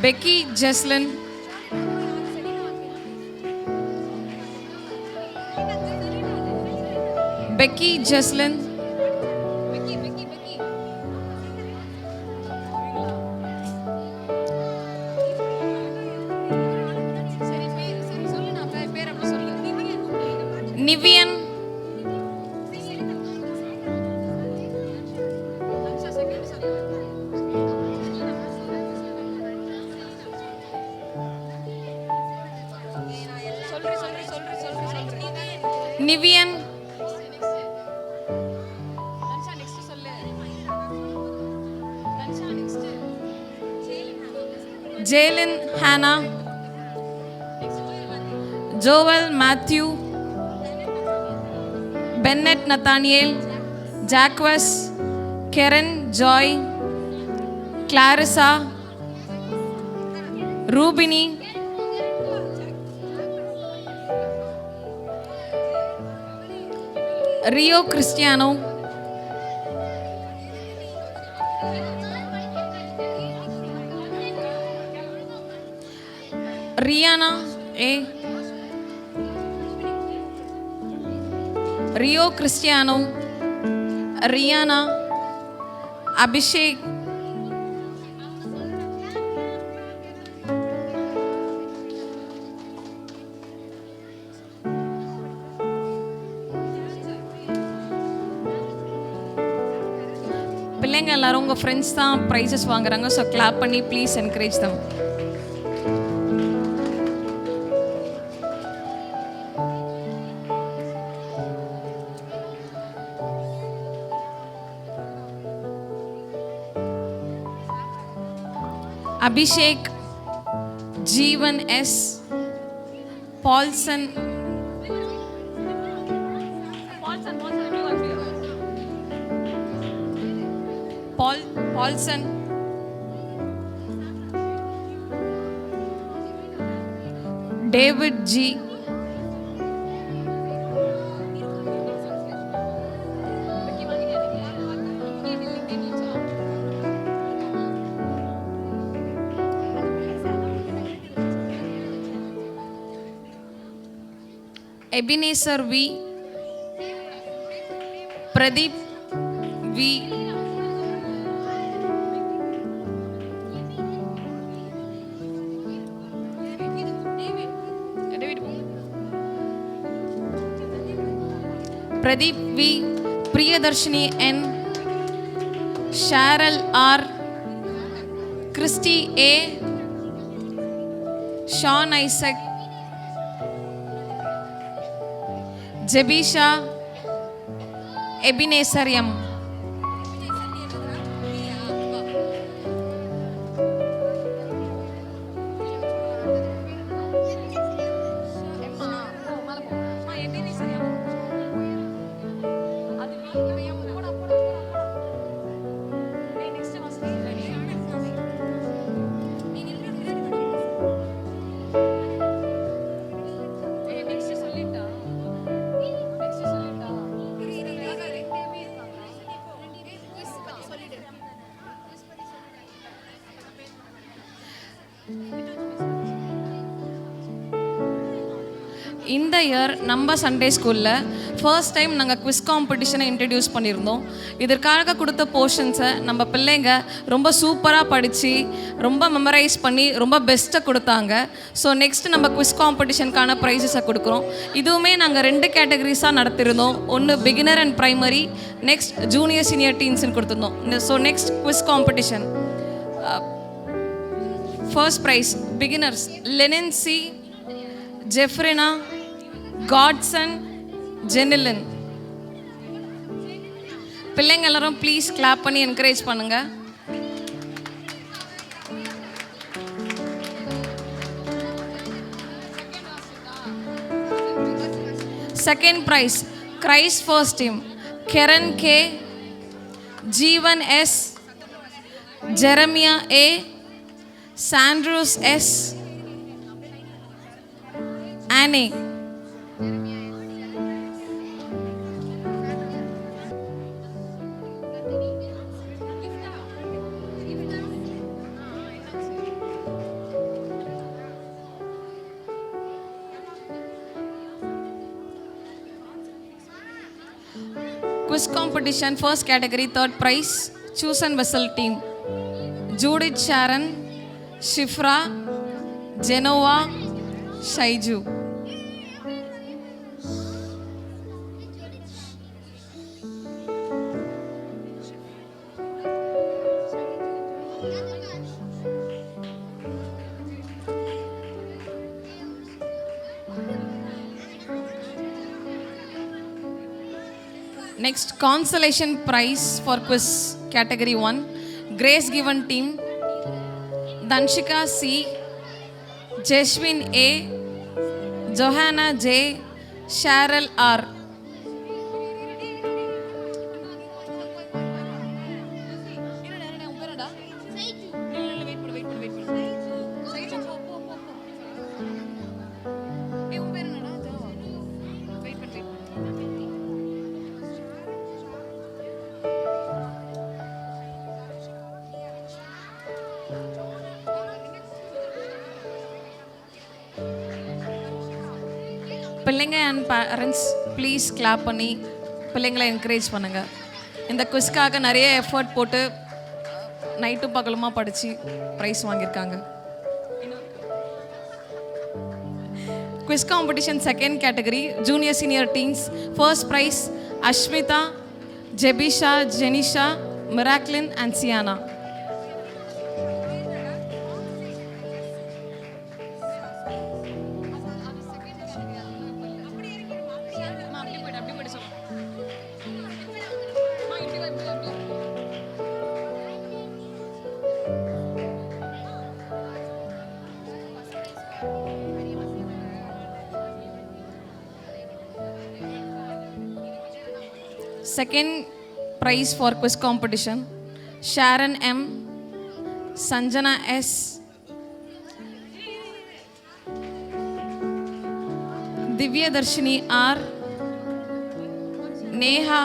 Becky Jesslyn. Becky Jesslyn. Nivian. Nivian. Jalen Hannah. Joel Matthew. Bennett Nathaniel. Jacques. Karen Joy. Clarissa. Rubini. Rio Cristiano. Rihanna A. Rio Cristiano. Rihanna. Abhishek. பிள்ளைங்க எல்லாரும் உங்கள் friends தான் prizes வாங்குறாங்க. So clap பண்ணி please encourage them. Abhishek, Jeevan S, Paulson Paulson, David G, Ebenezer V, Pradeep V, Pradeep V, Priyadharshini N, Sharal R, Christy A, Shaun Isaac, Jebisha, Ebenezer M. இந்த year நம்ம Sunday ஸ்கூலில் first time நாங்கள் குவிஸ் காம்படிஷனை இன்ட்ரடியூஸ் பண்ணியிருந்தோம். இதற்காக கொடுத்த போர்ஷன்ஸை நம்ம பிள்ளைங்க ரொம்ப சூப்பராக படித்து ரொம்ப மெமரைஸ் பண்ணி ரொம்ப பெஸ்ட்டை கொடுத்தாங்க. ஸோ நெக்ஸ்ட் நம்ம குவிஸ் காம்படிஷனுக்கான ப்ரைஸஸை கொடுக்குறோம். இதுவுமே நாங்கள் 2 கேட்டகரிஸாக நடத்திருந்தோம். ஒன்று beginner and primary, next junior senior டீன்ஸ்னு கொடுத்துருந்தோம். So next quiz competition first prize beginners Lenin C, Jeffrina, Godson, Jenilin. பிள்ளைங்க எல்லாரும் ப்ளீஸ் கிளாப் பண்ணி என்கரேஜ் பண்ணுங்க. Second prize Christ first team Keren K, Jeevan S, Jeremiah A, Sandrews S, Anne. Quiz competition first category third prize chosen vessel team Judith Sharon, Shifra, Genova, Shaiju. Next, consolation prize for quiz category 1 Grace Given team Danshika C, Jeshwin A, Johanna J, Cheryl R. பிள்ளைங்க and parents please clap பண்ணி பிள்ளைங்களை encourage பண்ணுங்கள். இந்த குவிஸ்க்காக நிறைய effort போட்டு night பகலுமா படித்து prize வாங்கியிருக்காங்க. Quiz competition second category junior senior teens first prize Ashmitha, Jebisha, Jenisha, Miraclin and Siana. Second prize for quiz competition, Sharon M, Sanjana S, Divya Darshini R, Neha,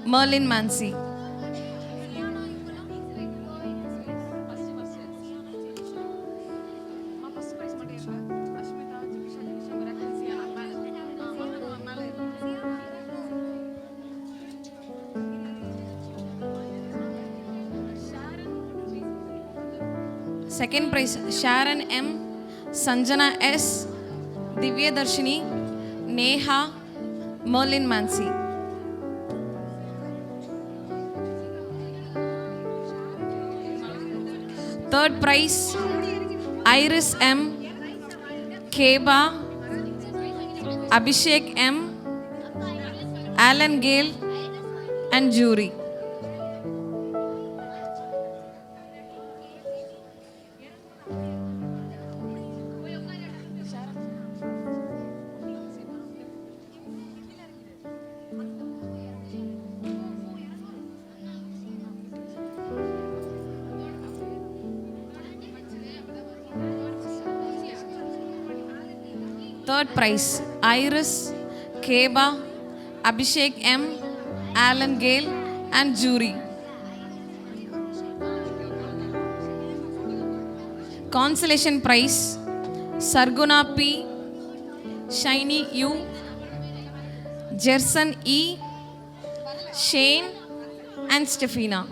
Merlin Mansi. Second prize, Sharon M, Sanjana S, Divya Darshini, Neha, Merlin Mansi. Third prize, Iris M, Keba, Abhishek M, Alan Gale, and jury. Third prize, Iris, Keba, Abhishek M, Alan Gale, and jury. Consolation prize, Sarguna P, Shiny U, Jerson E, Shane, and Stefina.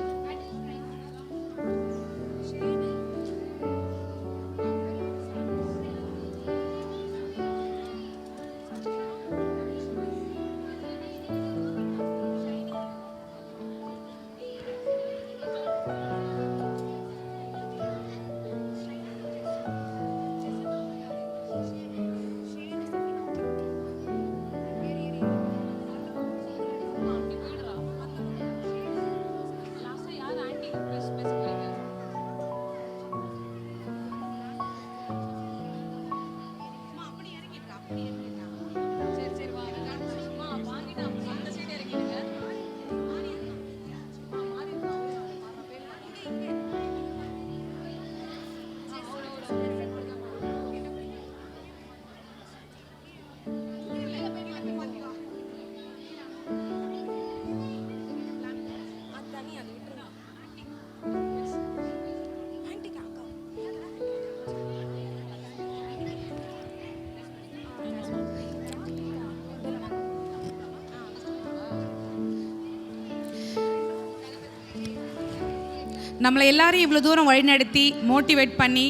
நம்மளை எல்லாரையும் இவ்வளோ தூரம் வழிநடத்தி motivate பண்ணி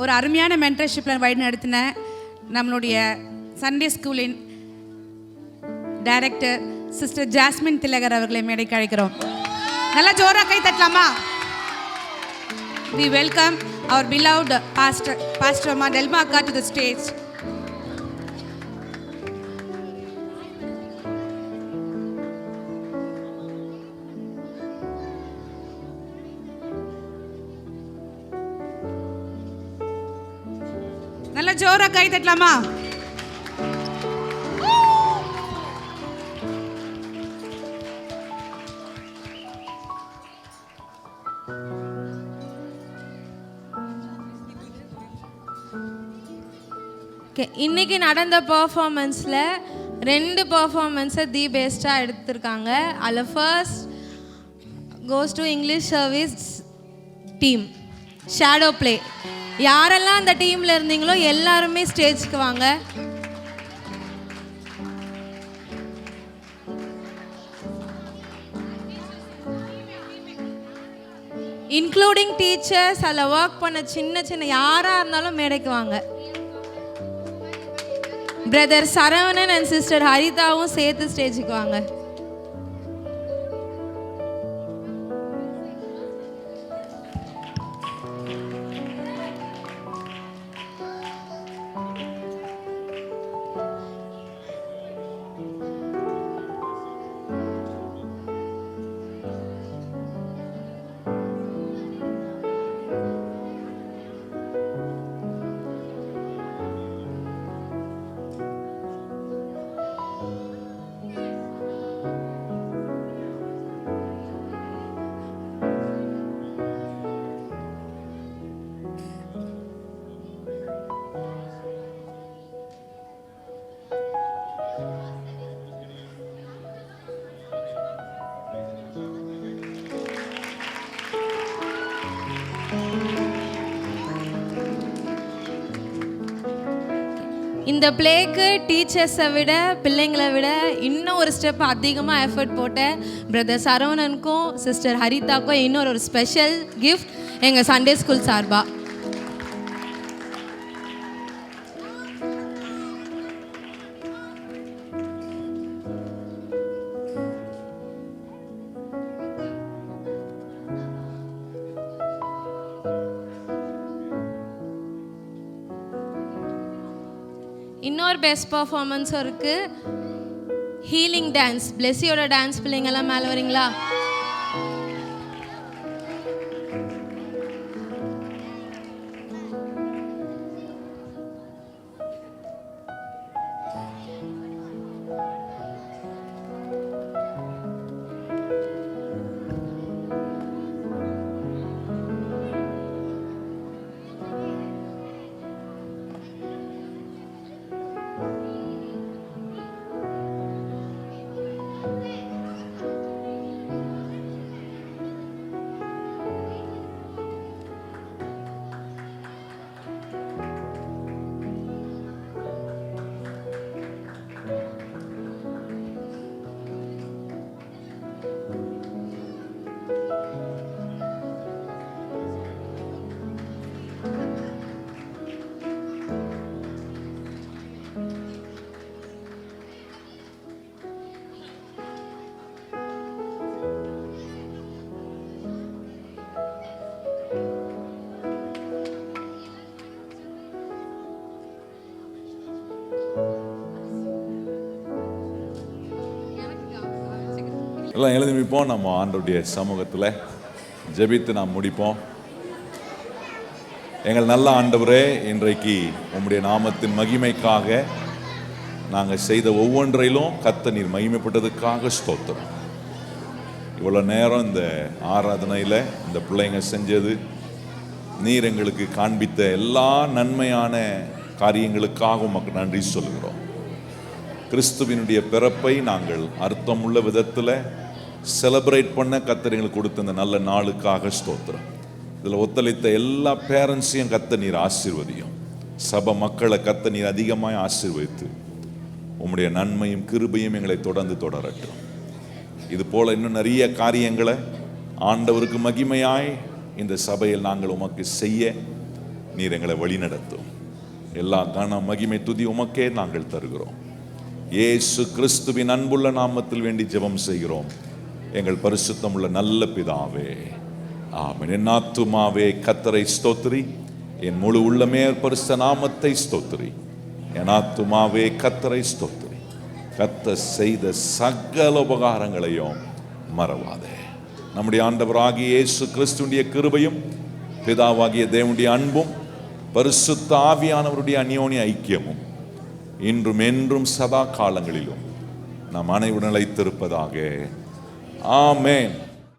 ஒரு அருமையான மென்டர்ஷிப்பில் வழிநடத்தின நம்மளுடைய Sunday ஸ்கூலின் director sister Jasmine Thilagar அவர்களை மேடைக்கு அழைக்கிறோம். நல்லா ஜோராக கை தட்டலாமா? We welcome our beloved Pastor Amma Delma Akka to the stage. நல்லா ஜோரா கை தட்டலாமா? இன்னைக்கு நடந்த பர்ஃபார்மன்ஸில் 2 பர்ஃபார்மன்ஸை தி பெஸ்ட்டாக எடுத்திருக்காங்க. அதில் first goes to English service team shadow play. யாரெல்லாம் அந்த டீமில் இருந்தீங்களோ எல்லாருமே ஸ்டேஜ்க்கு வாங்க. இன்க்ளூடிங் டீச்சர்ஸ், அதில் ஒர்க் பண்ண சின்ன சின்ன யாராக இருந்தாலும் மேடைக்கு வாங்க. பிரதர் சரவணன் அண்ட் சிஸ்டர் ஹரிதாவும் சேர்த்து ஸ்டேஜுக்கு வாங்க. இந்த பிளேக்கு டீச்சர்ஸை விட பிள்ளைங்களை விட இன்னும் ஒரு ஸ்டெப் அதிகமாக எஃபர்ட் போட்ட பிரதர் சரவணனுக்கும் சிஸ்டர் ஹரிதாக்கும் இன்னொரு ஸ்பெஷல் கிஃப்ட் எங்கள் சண்டே ஸ்கூல் சார்பா. இன்னொரு பெஸ்ட் பர்ஃபார்மன்ஸும் இருக்குது, ஹீலிங் டான்ஸ். பிளெஸியோட டான்ஸ் பிள்ளைங்கெல்லாம் மேலே வரீங்களா? எல்லாம் எழுதி முடிப்போம். நம்ம ஆண்டவருடைய சமூகத்தில் ஜெபித்து நாம் முடிப்போம். எங்கள் நல்ல ஆண்டவரே, இன்றைக்கு உம்முடைய நாமத்தின் மகிமைக்காக நாங்கள் செய்த ஒவ்வொன்றையிலும் கர்த்தர் நீர் மகிமைப்பட்டதுக்காக ஸ்தோத்திரம். இவ்வளோ நேரம் இந்த ஆராதனையில் இந்த பிள்ளைங்க செஞ்சது, நீர் எங்களுக்கு காண்பித்த எல்லா நன்மையான காரியங்களுக்காக உமக்கு நன்றி சொல்கிறோம். கிறிஸ்துவினுடைய பிறப்பை நாங்கள் அர்த்தமுள்ள விதத்தில் செலிப்ரேட் பண்ண கர்த்தர் எங்களுக்கு கொடுத்த இந்த நல்ல நாளுக்காக ஸ்தோத்திரம். இதில் ஒத்துழைத்த எல்லா பேரண்ட்ஸையும் கர்த்தர் நீர் ஆசீர்வதியும். சபை மக்களை கர்த்தர் நீர் அதிகமாக ஆசீர்வதித்து உம்முடைய நன்மையும் கிருபையும் எங்களை தொடர்ந்து தொடரட்டும். இது போல் இன்னும் நிறைய காரியங்களை ஆண்டவருக்கு மகிமையாய் இந்த சபையில் நாங்கள் உமக்கு செய்ய நீர் எங்களை வழிநடத்தும். எல்லா கன மகிமை துதி உமக்கே நாங்கள் தருகிறோம். இயேசு கிறிஸ்துவின் அன்புள்ள நாமத்தில் வேண்டி ஜெபம் செய்கிறோம் எங்கள் பரிசுத்தமுள்ள நல்ல பிதாவே, ஆமென். என் ஆத்துமாவே கர்த்தரை ஸ்தோத்திரி, என் முழு உள்ளமே பரிசுத்த நாமத்தை ஸ்தோத்திரி. என் ஆத்துமாவே கர்த்தரை ஸ்தோத்திரி, கர்த்தர் செய்த சகல உபகாரங்களையும் மறவாதே. நம்முடைய ஆண்டவராகிய இயேசு கிறிஸ்துவினுடைய கிருபையும் பிதாவாகிய தேவனுடைய அன்பும் பரிசுத்த ஆவியானவருடைய அந்யோன்ய ஐக்கியமும் இன்றும் என்றும் சதா காலங்களிலும் நம் அனைவரும் நிலைத்திருப்பதாக. ஆமென்.